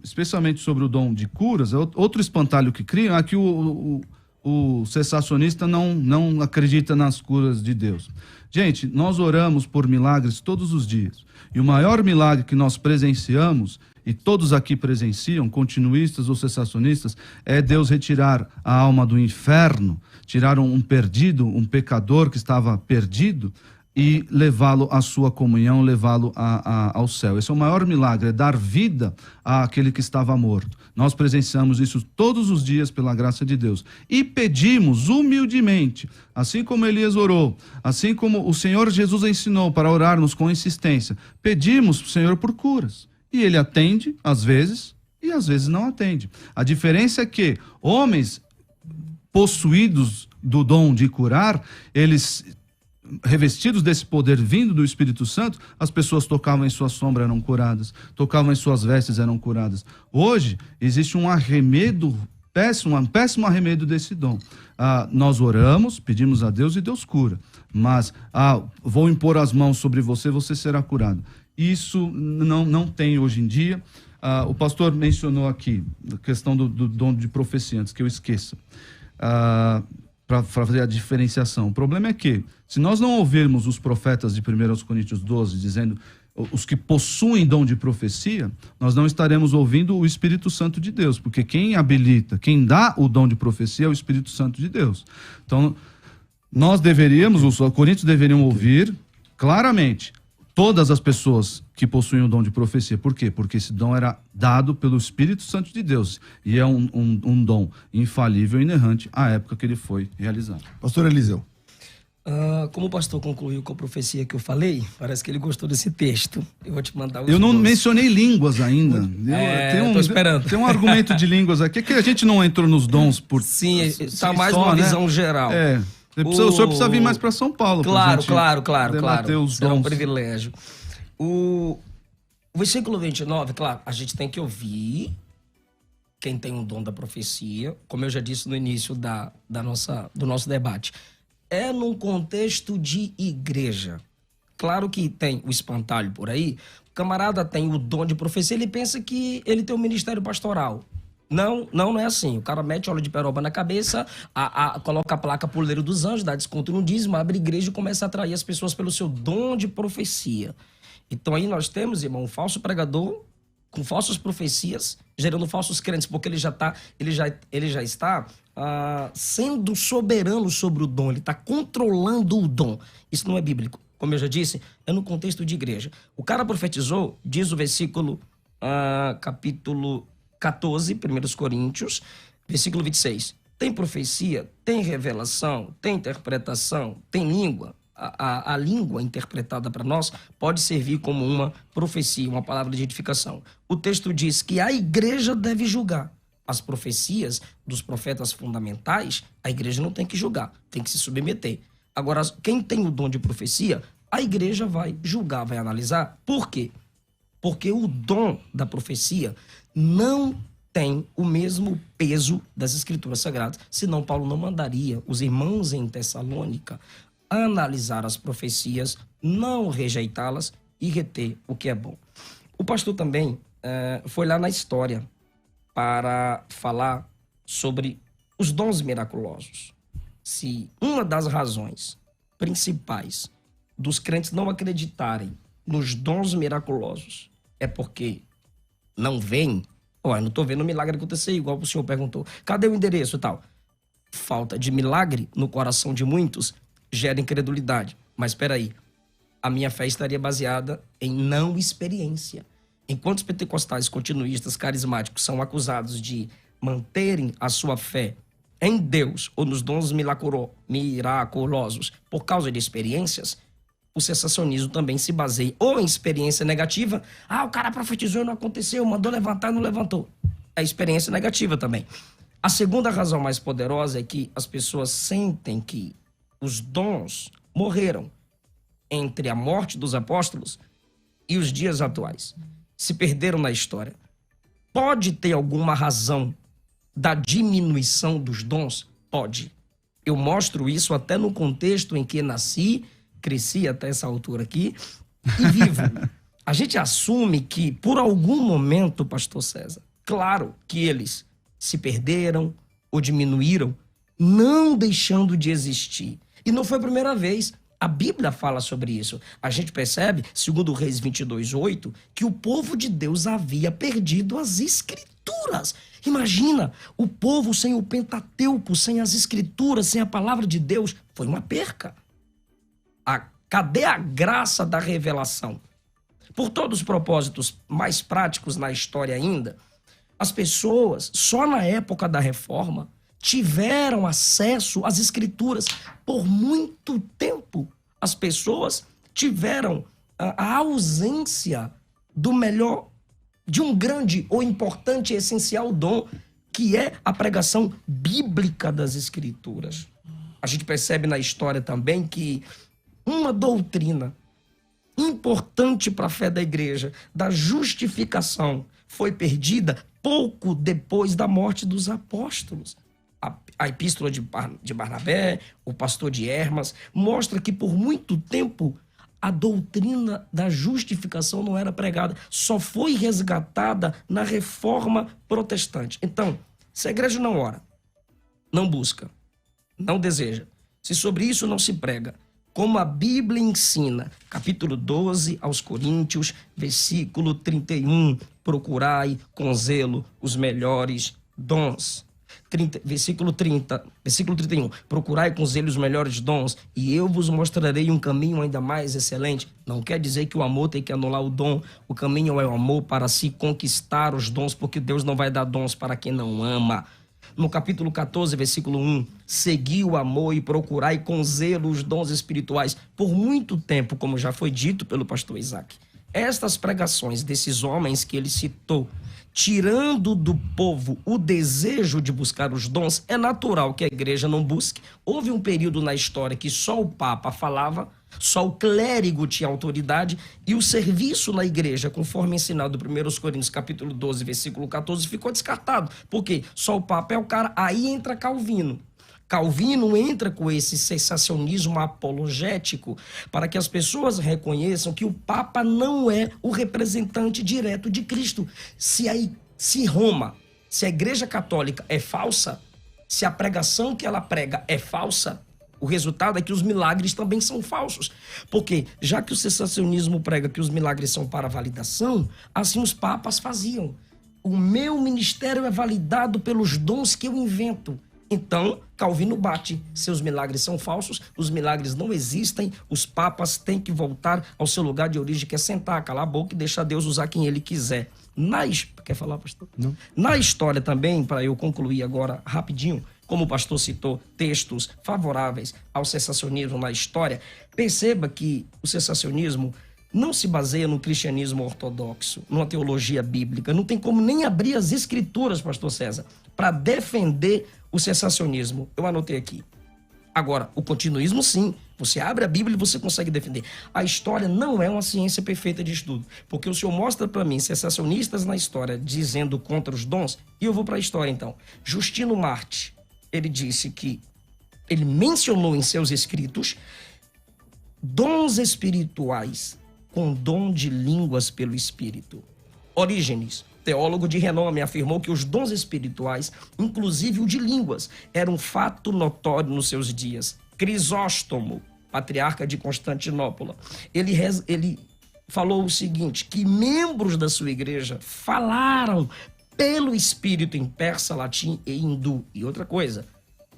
especialmente sobre o dom de curas, outro espantalho que criam é que o cessacionista não acredita nas curas de Deus. Gente, nós oramos por milagres todos os dias. E o maior milagre que nós presenciamos, e todos aqui presenciam, continuistas ou cessacionistas, é Deus retirar a alma do inferno, tirar um perdido, um pecador que estava perdido, e levá-lo à sua comunhão, levá-lo ao céu. Esse é o maior milagre, é dar vida àquele que estava morto. Nós presenciamos isso todos os dias pela graça de Deus. E pedimos humildemente, assim como Elias orou, assim como o Senhor Jesus ensinou para orarmos com insistência, pedimos para o Senhor por curas. E ele atende, às vezes, e às vezes não atende. A diferença é que homens possuídos do dom de curar, eles, revestidos desse poder vindo do Espírito Santo, as pessoas tocavam em sua sombra, eram curadas, tocavam em suas vestes, eram curadas. Hoje, existe um arremedo péssimo, um péssimo arremedo desse dom. Nós oramos, pedimos a Deus e Deus cura. Mas, vou impor as mãos sobre você, você será curado. Isso não tem hoje em dia. O pastor mencionou aqui a questão do dom de profecia, antes que eu esqueça, para fazer a diferenciação. O problema é que, se nós não ouvirmos os profetas de 1 Coríntios 12, dizendo os que possuem dom de profecia, nós não estaremos ouvindo o Espírito Santo de Deus, porque quem habilita, quem dá o dom de profecia é o Espírito Santo de Deus. Então, nós deveríamos, os coríntios deveriam ouvir claramente todas as pessoas que possuem o dom de profecia. Por quê? Porque esse dom era dado pelo Espírito Santo de Deus. E é um dom infalível e inerrante à época que ele foi realizado. Pastor Eliseu. Como o pastor concluiu com a profecia que eu falei, parece que ele gostou desse texto. Eu vou te mandar os Eu não mencionei línguas ainda. Tô esperando. Tem um argumento de línguas aqui, que a gente não entrou nos dons por... Sim, está mais uma visão geral. O senhor precisa vir mais para São Paulo. Claro. Os Será um dons. privilégio. O versículo 29, claro, a gente tem que ouvir quem tem um dom da profecia, como eu já disse no início do nosso debate. É num contexto de igreja. Claro que tem o espantalho por aí. O camarada tem o dom de profecia, ele pensa que ele tem um ministério pastoral. Não é assim. O cara mete óleo de peroba na cabeça, coloca a placa Poleiro dos Anjos, dá desconto no dízimo, abre igreja e começa a atrair as pessoas pelo seu dom de profecia. Então aí nós temos, irmão, um falso pregador com falsas profecias, gerando falsos crentes, porque ele já está sendo soberano sobre o dom, ele está controlando o dom. Isso não é bíblico. Como eu já disse, é no contexto de igreja. O cara profetizou, diz o versículo, capítulo 14, 1 Coríntios, versículo 26. Tem profecia, tem revelação, tem interpretação, tem língua. A língua interpretada para nós pode servir como uma profecia, uma palavra de edificação. O texto diz que a igreja deve julgar. As profecias dos profetas fundamentais, a igreja não tem que julgar, tem que se submeter. Agora, quem tem o dom de profecia, a igreja vai julgar, vai analisar. Por quê? Porque o dom da profecia não tem o mesmo peso das Escrituras Sagradas, senão Paulo não mandaria os irmãos em Tessalônica analisar as profecias, não rejeitá-las e reter o que é bom. O pastor também foi lá na história para falar sobre os dons miraculosos. Se uma das razões principais dos crentes não acreditarem nos dons miraculosos é porque não veem, não estou vendo o milagre acontecer, igual o senhor perguntou. Cadê o endereço e tal? Falta de milagre no coração de muitos gera incredulidade. Mas espera aí, a minha fé estaria baseada em não experiência. Enquanto os pentecostais continuistas carismáticos são acusados de manterem a sua fé em Deus ou nos dons miraculosos por causa de experiências, o sensacionismo também se baseia ou em experiência negativa. O cara profetizou e não aconteceu, mandou levantar e não levantou. É experiência negativa também. A segunda razão mais poderosa é que as pessoas sentem que os dons morreram entre a morte dos apóstolos e os dias atuais. Se perderam na história. Pode ter alguma razão da diminuição dos dons? Pode. Eu mostro isso até no contexto em que nasci, cresci até essa altura aqui e vivo. A gente assume que, por algum momento, pastor César, claro que eles se perderam ou diminuíram, não deixando de existir. E não foi a primeira vez. A Bíblia fala sobre isso. A gente percebe, segundo Reis 22:8, que o povo de Deus havia perdido as Escrituras. Imagina, o povo sem o Pentateuco, sem as Escrituras, sem a palavra de Deus, foi uma perca. Cadê a graça da revelação? Por todos os propósitos mais práticos na história ainda, as pessoas, só na época da Reforma, tiveram acesso às Escrituras por muito tempo. As pessoas tiveram a ausência do melhor, de um grande ou importante e essencial dom, que é a pregação bíblica das Escrituras. A gente percebe na história também que uma doutrina importante para a fé da igreja, da justificação, foi perdida pouco depois da morte dos apóstolos. A epístola de Barnabé, o pastor de Hermas, mostra que por muito tempo a doutrina da justificação não era pregada, só foi resgatada na reforma protestante. Então, se a igreja não ora, não busca, não deseja, se sobre isso não se prega, como a Bíblia ensina, capítulo 12 aos Coríntios, versículo 31, procurai com zelo os melhores dons. Versículo 31, procurai com zelo os melhores dons e eu vos mostrarei um caminho ainda mais excelente. Não quer dizer que o amor tem que anular o dom. O caminho é o amor para se conquistar os dons, porque Deus não vai dar dons para quem não ama. No capítulo 14, versículo 1, segui o amor e procurai com zelo os dons espirituais. Por muito tempo, como já foi dito pelo pastor Isaac, estas pregações desses homens que ele citou, tirando do povo o desejo de buscar os dons, é natural que a igreja não busque. Houve um período na história que só o Papa falava, só o clérigo tinha autoridade e o serviço na igreja, conforme ensinado em 1 Coríntios capítulo 12, versículo 14, ficou descartado. Por quê? Só o Papa é o cara. Aí entra Calvino. Calvino entra com esse sensacionismo apologético para que as pessoas reconheçam que o Papa não é o representante direto de Cristo. Se Roma, se a Igreja Católica é falsa, se a pregação que ela prega é falsa, o resultado é que os milagres também são falsos. Porque, já que o sensacionismo prega que os milagres são para validação, assim os papas faziam. O meu ministério é validado pelos dons que eu invento. Então, Calvino bate. Seus milagres são falsos, os milagres não existem, os papas têm que voltar ao seu lugar de origem, que é sentar, calar a boca e deixar Deus usar quem ele quiser. Quer falar, pastor? Não. Na história também, para eu concluir agora rapidinho, como o pastor citou, textos favoráveis ao sensacionismo na história, perceba que o sensacionismo não se baseia no cristianismo ortodoxo, numa teologia bíblica. Não tem como nem abrir as escrituras, pastor César, para defender o sensacionismo. Eu anotei aqui. Agora, o continuismo, sim. Você abre a Bíblia e você consegue defender. A história não é uma ciência perfeita de estudo, porque o senhor mostra para mim sensacionistas na história dizendo contra os dons, e eu vou para a história então. Justino Marte, ele disse que ele mencionou em seus escritos dons espirituais com dom de línguas pelo Espírito. Orígenes, teólogo de renome, afirmou que os dons espirituais, inclusive o de línguas, era um fato notório nos seus dias. Crisóstomo, patriarca de Constantinopla, ele falou o seguinte, que membros da sua igreja falaram pelo Espírito em persa, latim e hindu. E outra coisa,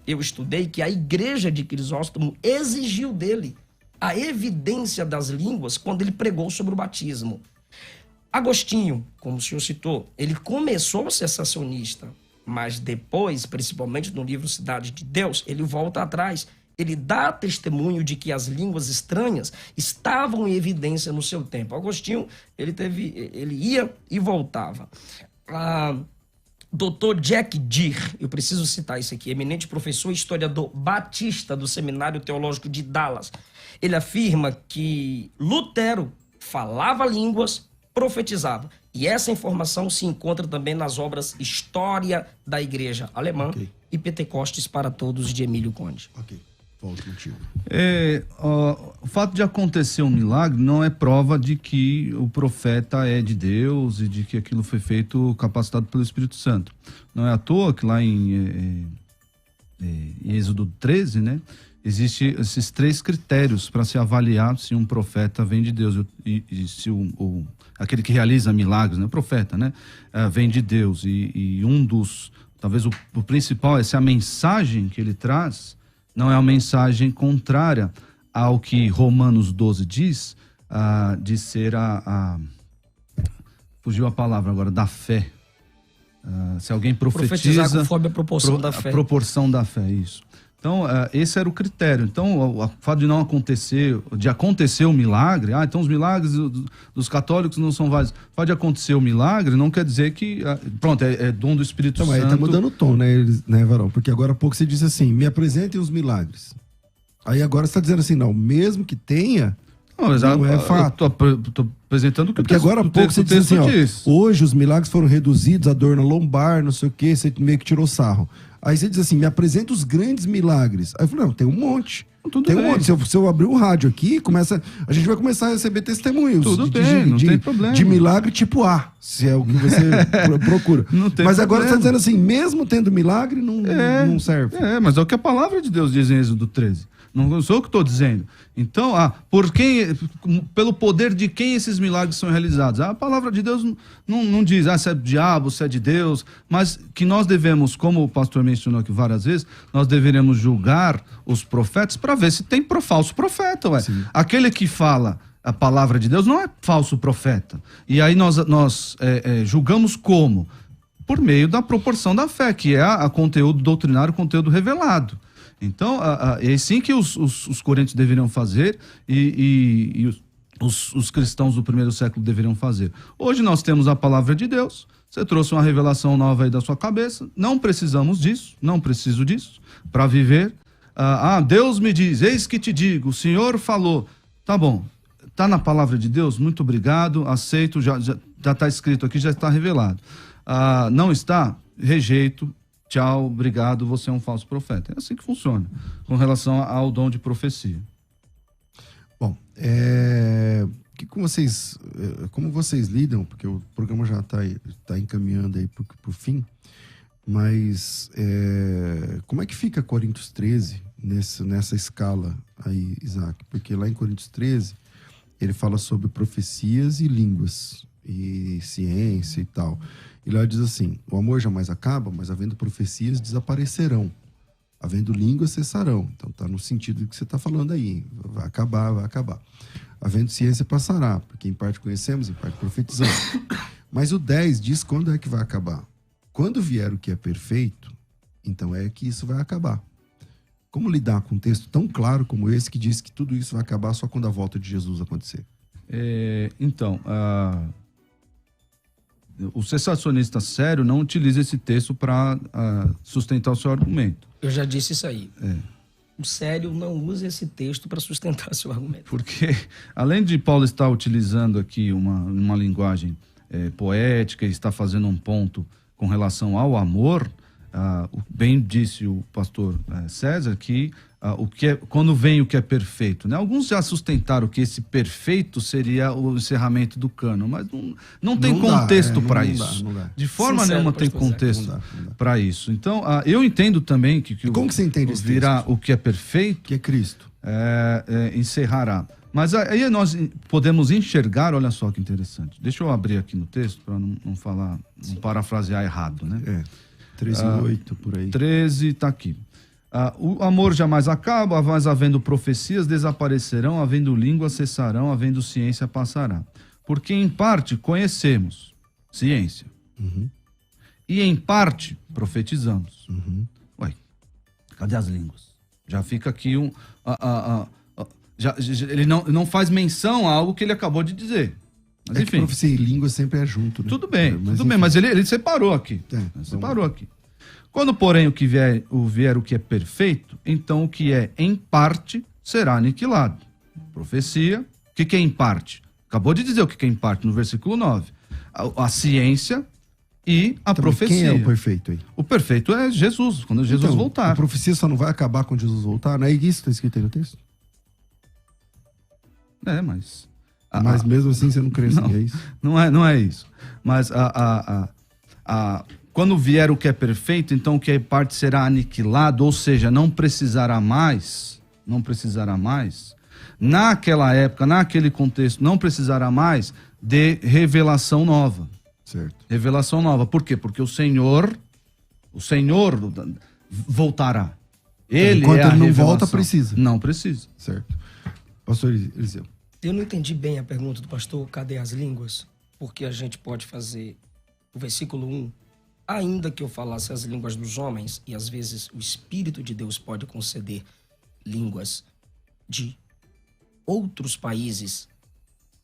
eu estudei que a igreja de Crisóstomo exigiu dele a evidência das línguas quando ele pregou sobre o batismo. Agostinho, como o senhor citou, ele começou sensacionista, mas depois, principalmente no livro Cidade de Deus, ele volta atrás. Ele dá testemunho de que as línguas estranhas estavam em evidência no seu tempo. Agostinho, ele ia e voltava. Dr. Jack Deere, eu preciso citar isso aqui, eminente professor e historiador batista do Seminário Teológico de Dallas. Ele afirma que Lutero falava línguas, profetizava. E essa informação se encontra também nas obras História da Igreja Alemã e Pentecostes para Todos, de Emílio Conde. Ok. Volto contigo. O fato de acontecer um milagre não é prova de que o profeta é de Deus e de que aquilo foi feito capacitado pelo Espírito Santo. Não é à toa que lá em Êxodo 13, né, existem esses 3 critérios para se avaliar se um profeta vem de Deus e se aquele que realiza milagres, né, o profeta, né, vem de Deus. E um dos, talvez o principal é se a mensagem que ele traz não é uma mensagem contrária ao que Romanos 12 diz, de ser fugiu a palavra agora, da fé. Se alguém profetiza... conforme a proporção da fé. A proporção da fé, isso. Então, esse era o critério. Então, o fato de não acontecer, de acontecer o milagre, então os milagres dos católicos não são válidos. Pode acontecer o milagre, não quer dizer que, pronto, é dom do Espírito Santo. Mas aí tá mudando o tom, né, Varão? Porque agora há pouco você disse assim, me apresentem os milagres. Aí agora você está dizendo assim, não, mesmo que tenha, não é fato. Tô apresentando o que porque agora há pouco você disse assim, hoje os milagres foram reduzidos, a dor na lombar, não sei o quê, você meio que tirou sarro. Aí você diz assim, me apresenta os grandes milagres. Aí eu falei, não, tem um monte. Tem um monte. Se eu abrir o rádio aqui, a gente vai começar a receber testemunhos. Não tem problema. De milagre tipo A, se é o que você procura. Não tem mas agora problema. você está dizendo assim, mesmo tendo milagre, não serve. Mas é o que a palavra de Deus diz em Êxodo 13. Não sou eu que estou dizendo. Então, pelo poder de quem esses milagres são realizados? A palavra de Deus não diz se é do diabo, se é de Deus, mas que nós devemos, como o pastor mencionou aqui várias vezes, nós deveremos julgar os profetas para ver se tem falso profeta. Aquele que fala a palavra de Deus não é falso profeta. E aí nós julgamos como? Por meio da proporção da fé, que é a conteúdo doutrinário, conteúdo revelado. Então, é assim que os coríntios deveriam fazer e os cristãos do primeiro século deveriam fazer. Hoje nós temos a palavra de Deus, você trouxe uma revelação nova aí da sua cabeça, não precisamos disso, não preciso disso para viver. Deus me diz, eis que te digo, o Senhor falou. Tá bom, tá na palavra de Deus, muito obrigado, aceito, já está escrito aqui, já está revelado. Não está? Rejeito. Tchau, obrigado, você é um falso profeta. É assim que funciona, com relação ao dom de profecia. Bom, como vocês lidam, porque o programa já está encaminhando aí para o fim, mas como é que fica Coríntios 13 nessa escala aí, Isaac? Porque lá em Coríntios 13, ele fala sobre profecias e línguas, e ciência e tal. E lá diz assim, o amor jamais acaba, mas havendo profecias desaparecerão. Havendo línguas cessarão. Então tá no sentido que você está falando aí. Vai acabar. Havendo ciência passará, porque em parte conhecemos, em parte profetizamos. Mas o 10 diz quando é que vai acabar. Quando vier o que é perfeito, então é que isso vai acabar. Como lidar com um texto tão claro como esse que diz que tudo isso vai acabar só quando a volta de Jesus acontecer? O cessacionista sério não utiliza esse texto para sustentar o seu argumento. Eu já disse isso aí. O sério não usa esse texto para sustentar seu argumento. Porque, além de Paulo estar utilizando aqui uma linguagem poética e está fazendo um ponto com relação ao amor, bem disse o pastor César que quando vem o que é perfeito, né? Alguns já sustentaram que esse perfeito seria o encerramento do cânon, mas não tem contexto para isso. Não dá. De forma nenhuma tem contexto para isso. Então, eu entendo também que como que você entende isso? Virá o que é perfeito, que é Cristo, encerrará. Mas aí nós podemos enxergar, olha só que interessante. Deixa eu abrir aqui no texto para não falar, não parafrasear errado, né? 13:8 por aí. 13 está aqui. O amor jamais acaba, mas havendo profecias desaparecerão, havendo língua cessarão, havendo ciência passará. porque em parte conhecemos, ciência, e em parte profetizamos. Ué, cadê as línguas? Já fica aqui ele não faz menção a algo que ele acabou de dizer. Mas, enfim. Que profecia e língua sempre é junto, né? Tudo bem, mas ele separou aqui. Separou aqui. Quando, porém, o que vier o que é perfeito, então o que é em parte será aniquilado. Profecia. O que é em parte? Acabou de dizer o que é em parte no versículo 9. A ciência e a profecia. Quem é o perfeito aí? O perfeito é Jesus, quando Jesus voltar. A profecia só não vai acabar quando Jesus voltar? Não é isso que está escrito aí no texto? Mas... Mas mesmo assim você não crê assim, é isso? Não é isso. Mas quando vier o que é perfeito, então o que é parte será aniquilado, ou seja, não precisará mais, naquela época, naquele contexto, não precisará mais de revelação nova. Certo. Revelação nova. Por quê? Porque o Senhor voltará. Enquanto ele não volta, precisa. Não precisa. Certo. Pastor Eliseu. Eu não entendi bem a pergunta do pastor, cadê as línguas? Porque a gente pode fazer o versículo 1, ainda que eu falasse as línguas dos homens, e às vezes o Espírito de Deus pode conceder línguas de outros países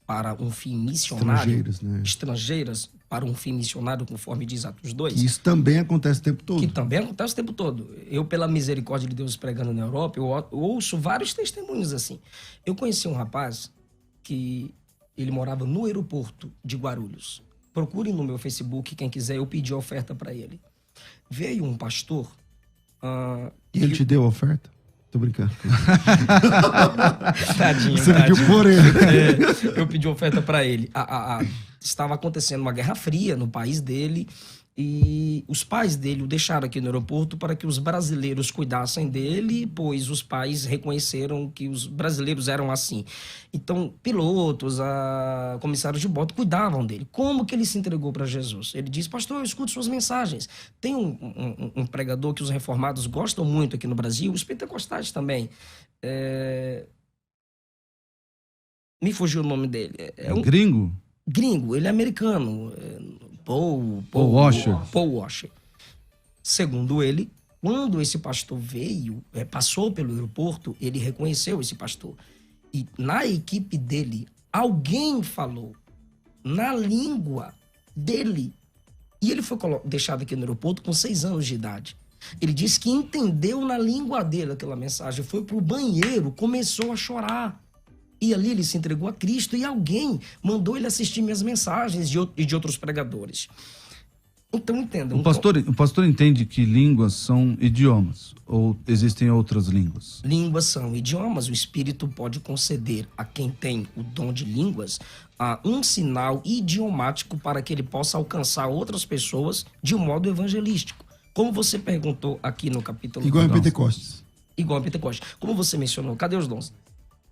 para um fim missionário, estrangeiras para um fim missionário, conforme diz Atos 2. Isso também acontece o tempo todo. Que também acontece o tempo todo. Eu, pela misericórdia de Deus pregando na Europa, eu ouço vários testemunhos assim. Eu conheci um rapaz que ele morava no aeroporto de Guarulhos. Procurem no meu Facebook, quem quiser, eu pedi a oferta para ele. Veio um pastor... e ele te deu a oferta? Tô brincando. Tadinho, você pediu por ele. Eu pedi oferta para ele. Estava acontecendo uma guerra fria no país dele e os pais dele o deixaram aqui no aeroporto para que os brasileiros cuidassem dele, pois os pais reconheceram que os brasileiros eram assim. Então, pilotos, comissários de bordo cuidavam dele. Como que ele se entregou para Jesus? Ele disse, pastor, eu escuto suas mensagens. Tem um pregador que os reformados gostam muito aqui no Brasil, os pentecostais também. Me fugiu o nome dele. Gringo? Gringo, ele é americano. Paul Washer. Segundo ele, quando esse pastor veio, passou pelo aeroporto, ele reconheceu esse pastor. E na equipe dele, alguém falou na língua dele. E ele foi deixado aqui no aeroporto com 6 anos de idade. Ele disse que entendeu na língua dele aquela mensagem, foi pro banheiro, começou a chorar. E ali ele se entregou a Cristo e alguém mandou ele assistir minhas mensagens e de outros pregadores. Então, entendam. O pastor entende que línguas são idiomas ou existem outras línguas? Línguas são idiomas. O Espírito pode conceder a quem tem o dom de línguas um sinal idiomático para que ele possa alcançar outras pessoas de um modo evangelístico. Como você perguntou aqui no capítulo... Igual em Pentecostes. Igual em Pentecostes. Como você mencionou, cadê os dons?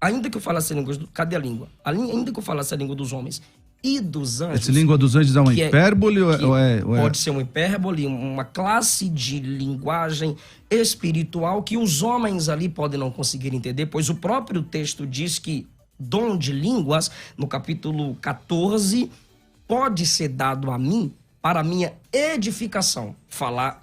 Ainda que eu falasse a língua... Cadê a língua? Ainda que eu falasse a língua dos homens e dos anjos... Essa língua dos anjos é uma hipérbole ou é... Pode ser uma hipérbole, uma classe de linguagem espiritual que os homens ali podem não conseguir entender, pois o próprio texto diz que dom de línguas, no capítulo 14, pode ser dado a mim para a minha edificação. Falar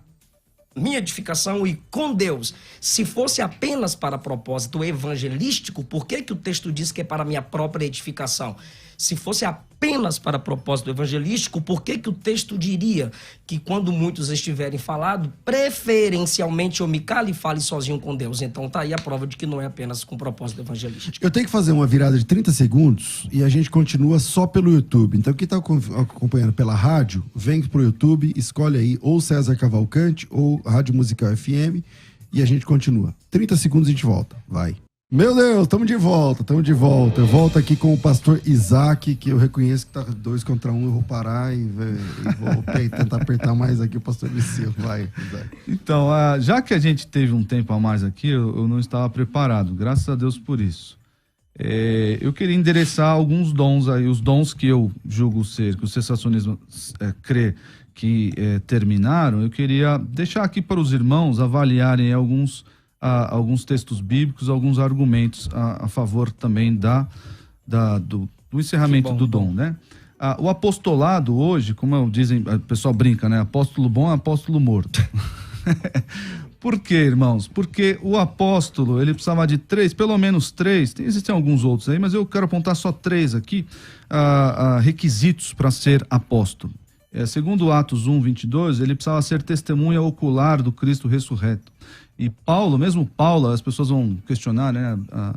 minha edificação e com Deus. Se fosse apenas para propósito evangelístico, por que o texto diz que é para minha própria edificação? Se fosse apenas para propósito evangelístico, por que o texto diria que quando muitos estiverem falando, preferencialmente eu me cale e fale sozinho com Deus? Então tá aí a prova de que não é apenas com propósito evangelístico. Eu tenho que fazer uma virada de 30 segundos e a gente continua só pelo YouTube. Então quem está acompanhando pela rádio, vem pro YouTube, escolhe aí ou César Cavalcante ou Rádio Musical FM e a gente continua. 30 segundos a gente volta. Vai. Meu Deus, estamos de volta. Eu volto aqui com o pastor Isaac, que eu reconheço que tá 2 contra 1, eu vou parar e vou tentar apertar mais aqui o pastor Eliseu. Vai, Isaac. Então, já que a gente teve um tempo a mais aqui, eu não estava preparado, graças a Deus por isso. Eu queria endereçar alguns dons aí, os dons que eu julgo ser, que o cessacionismo crê que terminaram, eu queria deixar aqui para os irmãos avaliarem alguns textos bíblicos, alguns argumentos a favor também encerramento do dom, né? O apostolado hoje, como dizem, o pessoal brinca, né? Apóstolo bom é apóstolo morto. Por quê, irmãos? Porque o apóstolo, ele precisava de 3, pelo menos 3, existem alguns outros aí, mas eu quero apontar só 3 aqui, requisitos para ser apóstolo. Segundo Atos 1:22, ele precisava ser testemunha ocular do Cristo ressurreto. E Paulo, mesmo Paulo, as pessoas vão questionar, né? A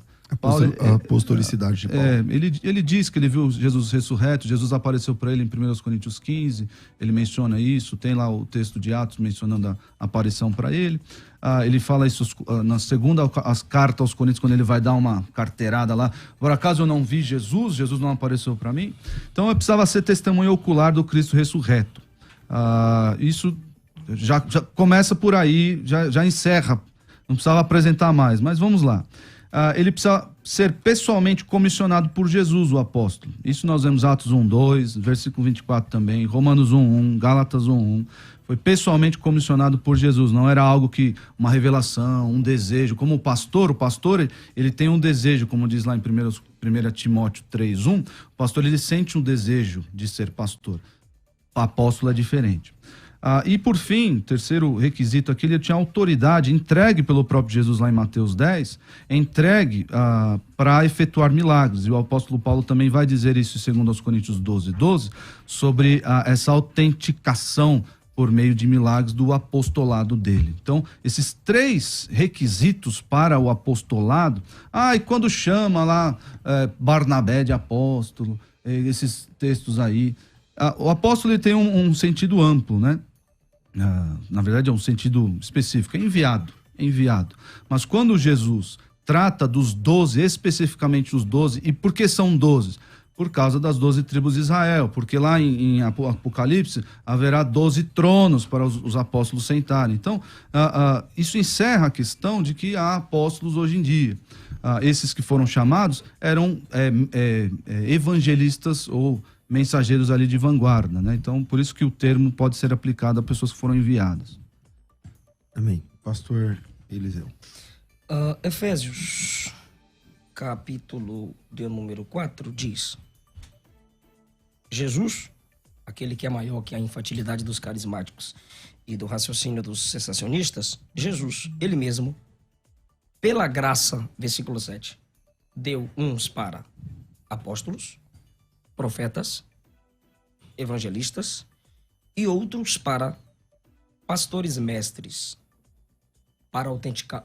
apostolicidade de Paulo. Ele diz que ele viu Jesus ressurreto, Jesus apareceu para ele em 1 Coríntios 15, ele menciona isso, tem lá o texto de Atos mencionando a aparição para ele. Ele fala isso na segunda as cartas aos Coríntios, quando ele vai dar uma carteirada lá. Por acaso eu não vi Jesus? Jesus não apareceu para mim? Então eu precisava ser testemunha ocular do Cristo ressurreto. Isso já começa por aí, já encerra, não precisava apresentar mais, mas vamos lá. Ele precisa ser pessoalmente comissionado por Jesus, o apóstolo. Isso nós vemos Atos 1:2, versículo 24 também, Romanos 1:1, Gálatas 1:1. Foi pessoalmente comissionado por Jesus, não era algo que, uma revelação, um desejo. Como o pastor, ele tem um desejo, como diz lá em 1 Timóteo 3:1, o pastor ele sente um desejo de ser pastor. O apóstolo é diferente. E por fim, terceiro requisito aqui, ele tinha autoridade entregue pelo próprio Jesus lá em Mateus 10, entregue para efetuar milagres. E o apóstolo Paulo também vai dizer isso em 2 Coríntios 12:12, sobre essa autenticação por meio de milagres do apostolado dele. Então, esses 3 requisitos para o apostolado, e quando chama lá Barnabé de apóstolo, esses textos aí, o apóstolo ele tem um sentido amplo, né? Na verdade é um sentido específico, é enviado. Mas quando Jesus trata dos 12, especificamente os 12, e por que são 12? Por causa das 12 tribos de Israel, porque lá em Apocalipse haverá 12 tronos para os apóstolos sentarem. Então, isso encerra a questão de que há apóstolos hoje em dia. Esses que foram chamados eram evangelistas ou mensageiros ali de vanguarda, né? Então, por isso que o termo pode ser aplicado a pessoas que foram enviadas. Amém. Pastor Eliseu. Efésios, capítulo de número 4, diz: Jesus, aquele que é maior que a infantilidade dos carismáticos e do raciocínio dos sensacionistas, Jesus, ele mesmo, pela graça, versículo 7, deu uns para apóstolos, profetas, evangelistas e outros para pastores mestres, para autenticar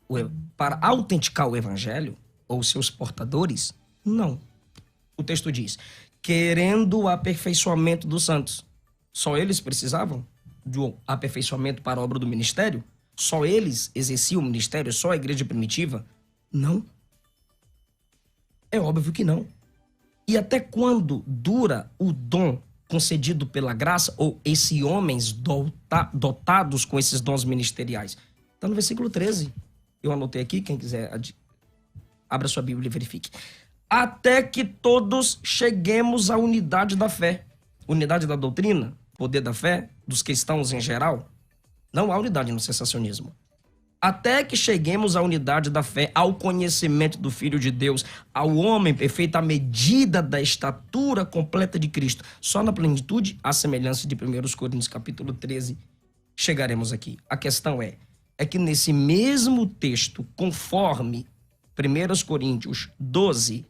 o evangelho ou seus portadores? Não. O texto diz: querendo o aperfeiçoamento dos santos. Só eles precisavam do aperfeiçoamento para a obra do ministério? Só eles exerciam o ministério? Só a igreja primitiva? Não. É óbvio que não. E até quando dura o dom concedido pela graça, ou esses homens dotados com esses dons ministeriais? Está no versículo 13. Eu anotei aqui, quem quiser, abra sua Bíblia e verifique. Até que todos cheguemos à unidade da fé. Unidade da doutrina, poder da fé, dos cristãos em geral. Não há unidade no sensacionismo. Até que cheguemos à unidade da fé, ao conhecimento do Filho de Deus, ao homem perfeito, à medida da estatura completa de Cristo. Só na plenitude, à semelhança de 1 Coríntios capítulo 13, chegaremos aqui. A questão é que nesse mesmo texto, conforme 1 Coríntios 12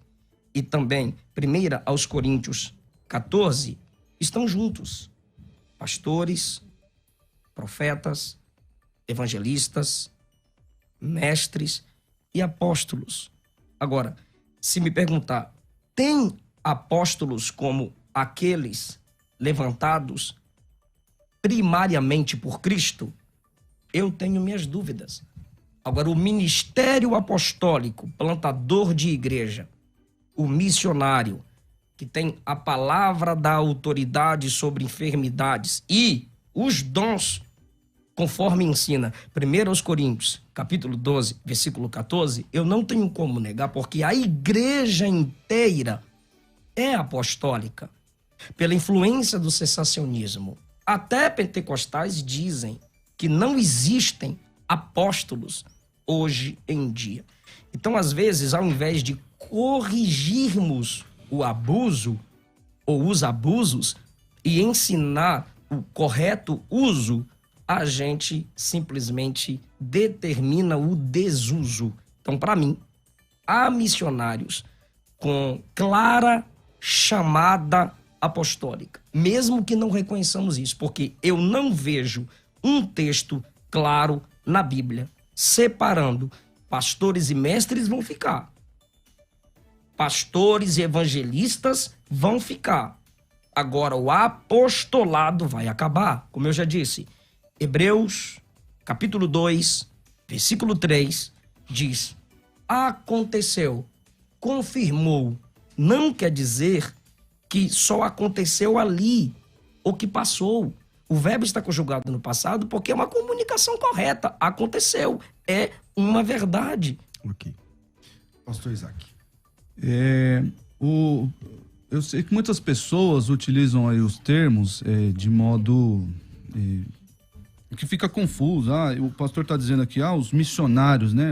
e também 1 aos Coríntios 14, estão juntos pastores, profetas, evangelistas, mestres e apóstolos. Agora, se me perguntar, tem apóstolos como aqueles levantados primariamente por Cristo? Eu tenho minhas dúvidas. Agora, o ministério apostólico, plantador de igreja, o missionário, que tem a palavra da autoridade sobre enfermidades e os dons, conforme ensina 1 Coríntios, capítulo 12, versículo 14, eu não tenho como negar, porque a igreja inteira é apostólica. Pela influência do sensacionismo, até pentecostais dizem que não existem apóstolos hoje em dia. Então, às vezes, ao invés de corrigirmos o abuso ou os abusos e ensinar o correto uso, a gente simplesmente determina o desuso. Então, para mim, há missionários com clara chamada apostólica, mesmo que não reconheçamos isso, porque eu não vejo um texto claro na Bíblia separando pastores e mestres vão ficar, pastores e evangelistas vão ficar. Agora, o apostolado vai acabar. Como eu já disse, Hebreus, capítulo 2, versículo 3, diz: aconteceu, confirmou. Não quer dizer que só aconteceu ali, ou que passou. O verbo está conjugado no passado porque é uma comunicação correta. Aconteceu, é uma verdade. Ok. Pastor Isaac. Eu sei que muitas pessoas utilizam aí os termos de modo que fica confuso. O pastor está dizendo aqui, os missionários, né,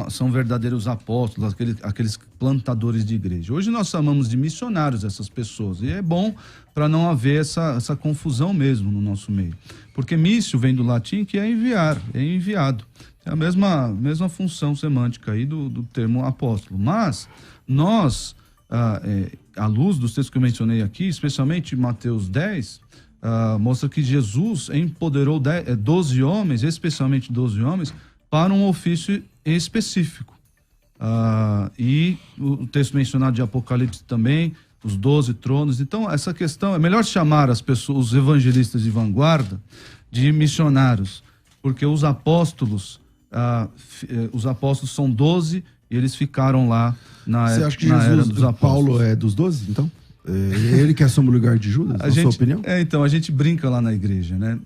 são verdadeiros apóstolos, aqueles plantadores de igreja. Hoje nós chamamos de missionários essas pessoas, e é bom para não haver essa confusão mesmo no nosso meio. Porque missio vem do latim, que é enviar, é enviado. É a mesma função semântica aí do termo apóstolo. Mas nós, à luz dos textos que eu mencionei aqui, especialmente Mateus 10, mostra que Jesus empoderou 12 homens, especialmente 12 homens, para um ofício específico. E o texto mencionado de Apocalipse também, os 12 tronos. Então, essa questão, é melhor chamar as pessoas, os evangelistas de vanguarda, de missionários, porque os apóstolos são 12 e eles ficaram lá na Você acha que era Jesus, dos apóstolos. Paulo é dos 12, então? Ele que assume o lugar de Judas, na sua opinião? Então, a gente brinca lá na igreja, né?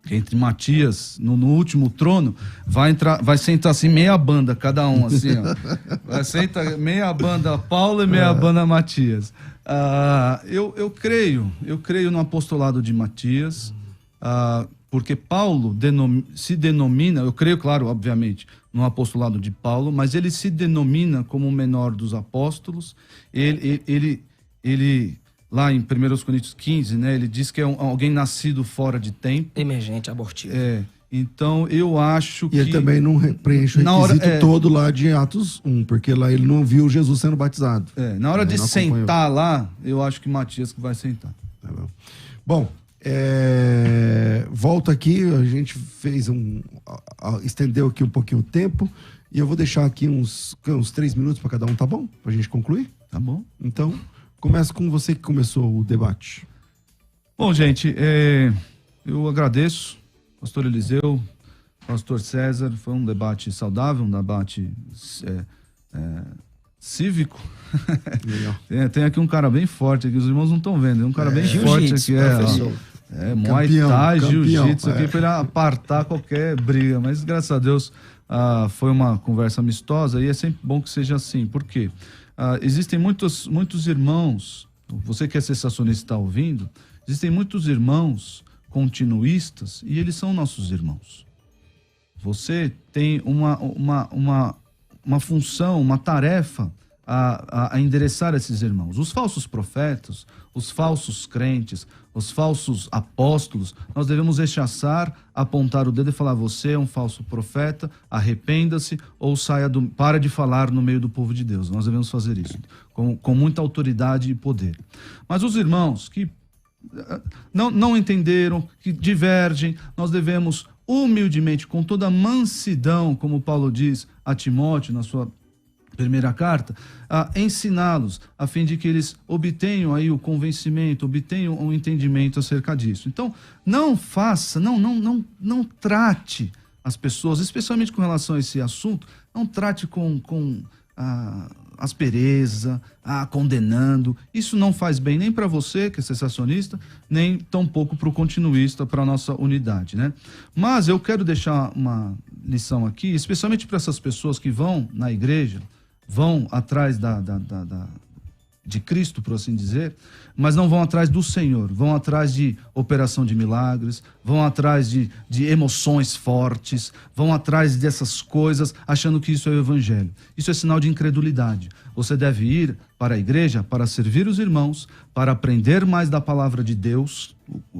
Entre Matias, no último trono, vai sentar assim meia banda, cada um, assim, ó. Vai sentar meia banda Paulo e meia banda Matias. Eu creio no apostolado de Matias, porque Paulo se denomina, eu creio, claro, obviamente, no apostolado de Paulo, mas ele se denomina como o menor dos apóstolos. Ele lá em 1 Coríntios 15, né, ele diz que é alguém nascido fora de tempo. Emergente, abortivo. Então eu acho que... E ele também não preenche o requisito todo lá de Atos 1, porque lá ele não viu Jesus sendo batizado. Na hora de sentar lá, eu acho que Matias que vai sentar. Tá bom, volta aqui, a gente fez estendeu aqui um pouquinho o tempo, e eu vou deixar aqui uns 3 minutos para cada um, tá bom? Pra gente concluir? Tá bom. Então, começa com você que começou o debate. Bom, gente, eu agradeço, pastor Eliseu, pastor César, foi um debate saudável, um debate cívico. Tem aqui um cara bem forte aqui, os irmãos não estão vendo, um cara bem forte aqui. Muay Thai, Jiu-Jitsu aqui para ele apartar qualquer briga, mas graças a Deus foi uma conversa amistosa e é sempre bom que seja assim. Por quê? Existem muitos irmãos, você que é sensacionista está ouvindo, existem muitos irmãos continuistas e eles são nossos irmãos. Você tem uma função, uma tarefa a endereçar esses irmãos. Os falsos profetas, os falsos crentes, os falsos apóstolos, nós devemos rechaçar, apontar o dedo e falar: você é um falso profeta, arrependa-se ou para de falar no meio do povo de Deus. Nós devemos fazer isso com muita autoridade e poder. Mas os irmãos que não entenderam, que divergem, nós devemos humildemente, com toda a mansidão, como Paulo diz a Timóteo na sua primeira carta, ensiná-los a fim de que eles obtenham aí o convencimento, obtenham um entendimento acerca disso. Então, não trate as pessoas, especialmente com relação a esse assunto, não trate com aspereza, condenando. Isso não faz bem nem para você, que é sensacionista, nem tampouco para o continuista, para a nossa unidade, né? Mas eu quero deixar uma lição aqui, especialmente para essas pessoas que vão na igreja, vão atrás de Cristo, por assim dizer, mas não vão atrás do Senhor, vão atrás de operação de milagres, vão atrás de emoções fortes, vão atrás dessas coisas, achando que isso é o evangelho. Isso é sinal de incredulidade. Você deve ir para a igreja para servir os irmãos, para aprender mais da palavra de Deus,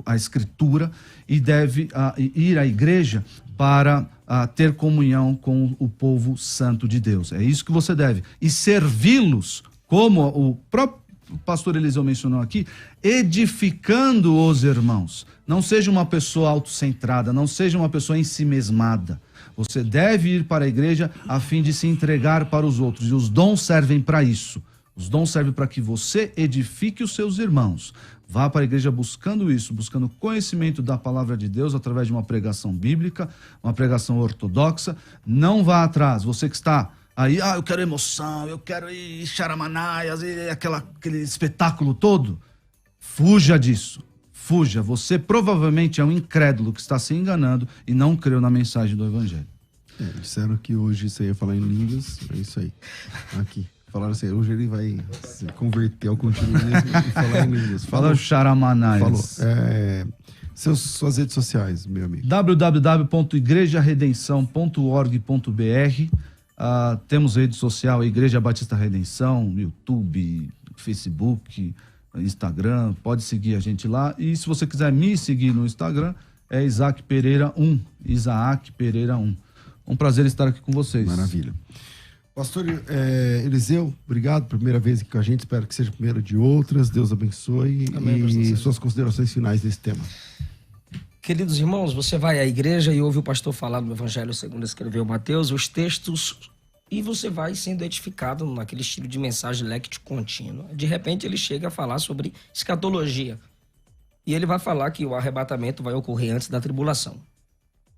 a Escritura, e deve ir à igreja para ter comunhão com o povo santo de Deus. É isso que você deve. E servi-los, como o próprio pastor Eliseu mencionou aqui, edificando os irmãos. Não seja uma pessoa autocentrada, não seja uma pessoa ensimesmada. Você deve ir para a igreja a fim de se entregar para os outros. E os dons servem para isso. Os dons servem para que você edifique os seus irmãos. Vá para a igreja buscando isso, buscando conhecimento da palavra de Deus através de uma pregação bíblica, uma pregação ortodoxa. Não vá atrás. Você que está aí, eu quero emoção, eu quero ir charamanaias, aquele espetáculo todo. Fuja disso. Fuja. Você provavelmente é um incrédulo que está se enganando e não creu na mensagem do evangelho. Disseram que hoje você ia falar em línguas. É isso aí. Aqui. Falaram assim, hoje ele vai se converter ao continuismo e falar em línguas. Fala o charamanaias. Falou. Suas redes sociais, meu amigo. www.igrejaredenção.org.br. Temos rede social, Igreja Batista Redenção, YouTube, Facebook, Instagram. Pode seguir a gente lá. E se você quiser me seguir no Instagram, é Isaac Pereira 1. Isaac Pereira 1. Um prazer estar aqui com vocês. Maravilha. Pastor Eliseu, obrigado. Primeira vez aqui com a gente. Espero que seja a primeira de outras. Deus abençoe. Amém, e suas considerações finais desse tema. Queridos irmãos, você vai à igreja e ouve o pastor falar no Evangelho segundo escreveu Mateus, os textos, e você vai sendo edificado naquele estilo de mensagem lectio contínua. De repente ele chega a falar sobre escatologia. E ele vai falar que o arrebatamento vai ocorrer antes da tribulação.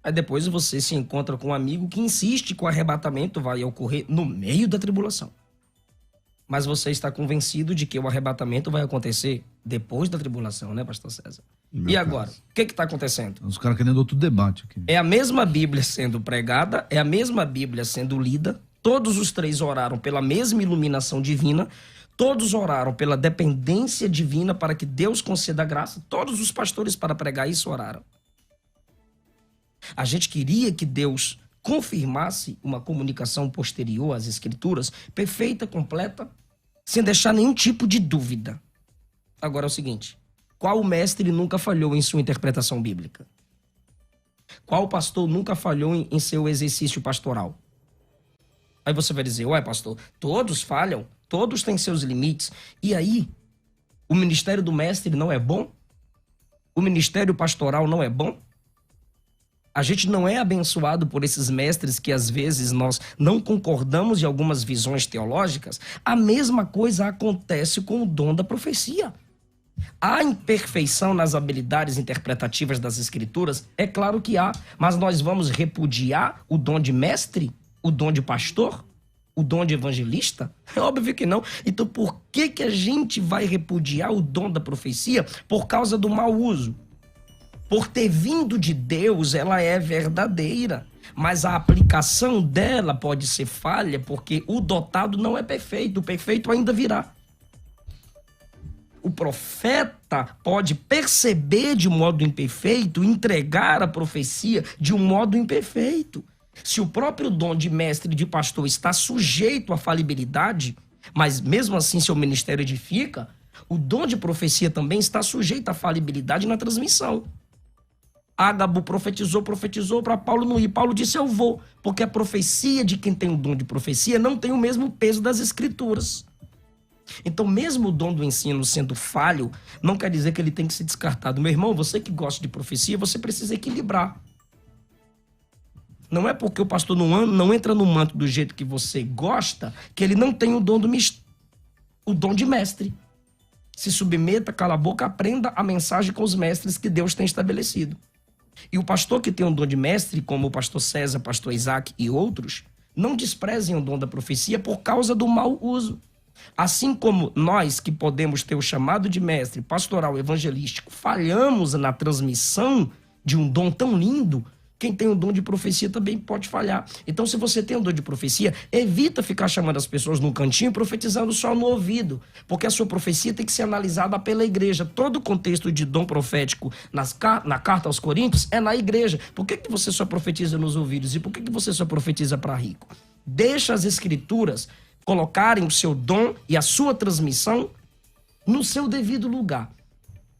Aí depois você se encontra com um amigo que insiste que o arrebatamento vai ocorrer no meio da tribulação. Mas você está convencido de que o arrebatamento vai acontecer depois da tribulação, né, pastor César? E agora? O que está acontecendo? Os caras querendo outro debate aqui. É a mesma Bíblia sendo pregada, é a mesma Bíblia sendo lida. Todos os três oraram pela mesma iluminação divina. Todos oraram pela dependência divina para que Deus conceda graça. Todos os pastores para pregar isso oraram. A gente queria que Deus confirmasse uma comunicação posterior às Escrituras, perfeita, completa, sem deixar nenhum tipo de dúvida. Agora é o seguinte, qual mestre nunca falhou em sua interpretação bíblica? Qual pastor nunca falhou em seu exercício pastoral? Aí você vai dizer, ué pastor, todos falham, todos têm seus limites. E aí, o ministério do mestre não é bom? O ministério pastoral não é bom? A gente não é abençoado por esses mestres que às vezes nós não concordamos em algumas visões teológicas? A mesma coisa acontece com o dom da profecia. Há imperfeição nas habilidades interpretativas das Escrituras? É claro que há, mas nós vamos repudiar o dom de mestre? O dom de pastor? O dom de evangelista? É óbvio que não. Então por que a gente vai repudiar o dom da profecia? Por causa do mau uso. Por ter vindo de Deus, ela é verdadeira, mas a aplicação dela pode ser falha, porque o dotado não é perfeito, o perfeito ainda virá. O profeta pode perceber de modo imperfeito, entregar a profecia de um modo imperfeito. Se o próprio dom de mestre e de pastor está sujeito à falibilidade, mas mesmo assim seu ministério edifica, o dom de profecia também está sujeito à falibilidade na transmissão. Ágabo profetizou para Paulo não ir. Paulo disse, eu vou, porque a profecia de quem tem o dom de profecia não tem o mesmo peso das Escrituras. Então, mesmo o dom do ensino sendo falho, não quer dizer que ele tem que ser descartado. Meu irmão, você que gosta de profecia, você precisa equilibrar. Não é porque o pastor não entra no manto do jeito que você gosta, que ele não tem o dom de mestre. Se submeta, cala a boca, aprenda a mensagem com os mestres que Deus tem estabelecido. E o pastor que tem um dom de mestre, como o pastor César, pastor Isaac e outros, não desprezem o dom da profecia por causa do mau uso. Assim como nós que podemos ter o chamado de mestre pastoral evangelístico, falhamos na transmissão de um dom tão lindo, Quem tem o dom de profecia também pode falhar. Então, se você tem o dom de profecia, evita ficar chamando as pessoas num cantinho e profetizando só no ouvido. Porque a sua profecia tem que ser analisada pela igreja. Todo o contexto de dom profético na carta aos Coríntios é na igreja. Por que você só profetiza nos ouvidos? E por que você só profetiza para rico? Deixa as escrituras colocarem o seu dom e a sua transmissão no seu devido lugar.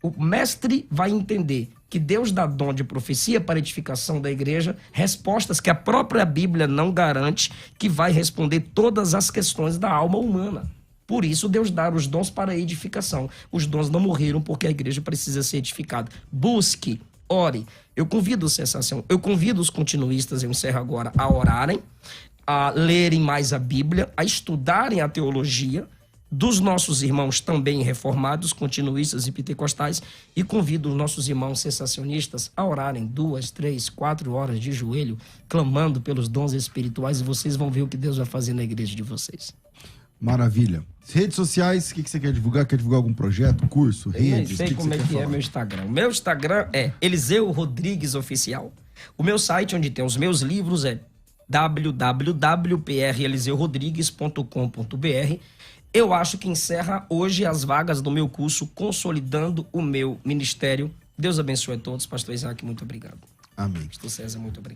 O mestre vai entender que Deus dá dom de profecia para edificação da igreja, respostas que a própria Bíblia não garante, que vai responder todas as questões da alma humana. Por isso, Deus dá os dons para a edificação. Os dons não morreram porque a igreja precisa ser edificada. Busque, ore. Eu convido os continuistas, eu encerro agora, a orarem, a lerem mais a Bíblia, a estudarem a teologia, dos nossos irmãos também reformados, continuistas e pentecostais, e convido os nossos irmãos sensacionistas a orarem 2, 3, 4 horas de joelho, clamando pelos dons espirituais, e vocês vão ver o que Deus vai fazer na igreja de vocês. Maravilha. Redes sociais, o que você quer divulgar? Quer divulgar algum projeto, curso, redes? Eu sei como é que é meu Instagram. O meu Instagram é Eliseu Rodrigues Oficial. O meu site, onde tem os meus livros, é www.preseurodrigues.com.br. Eu acho que encerra hoje as vagas do meu curso Consolidando o Meu Ministério. Deus abençoe a todos. Pastor Isaac, muito obrigado. Amém. Pastor César, muito obrigado.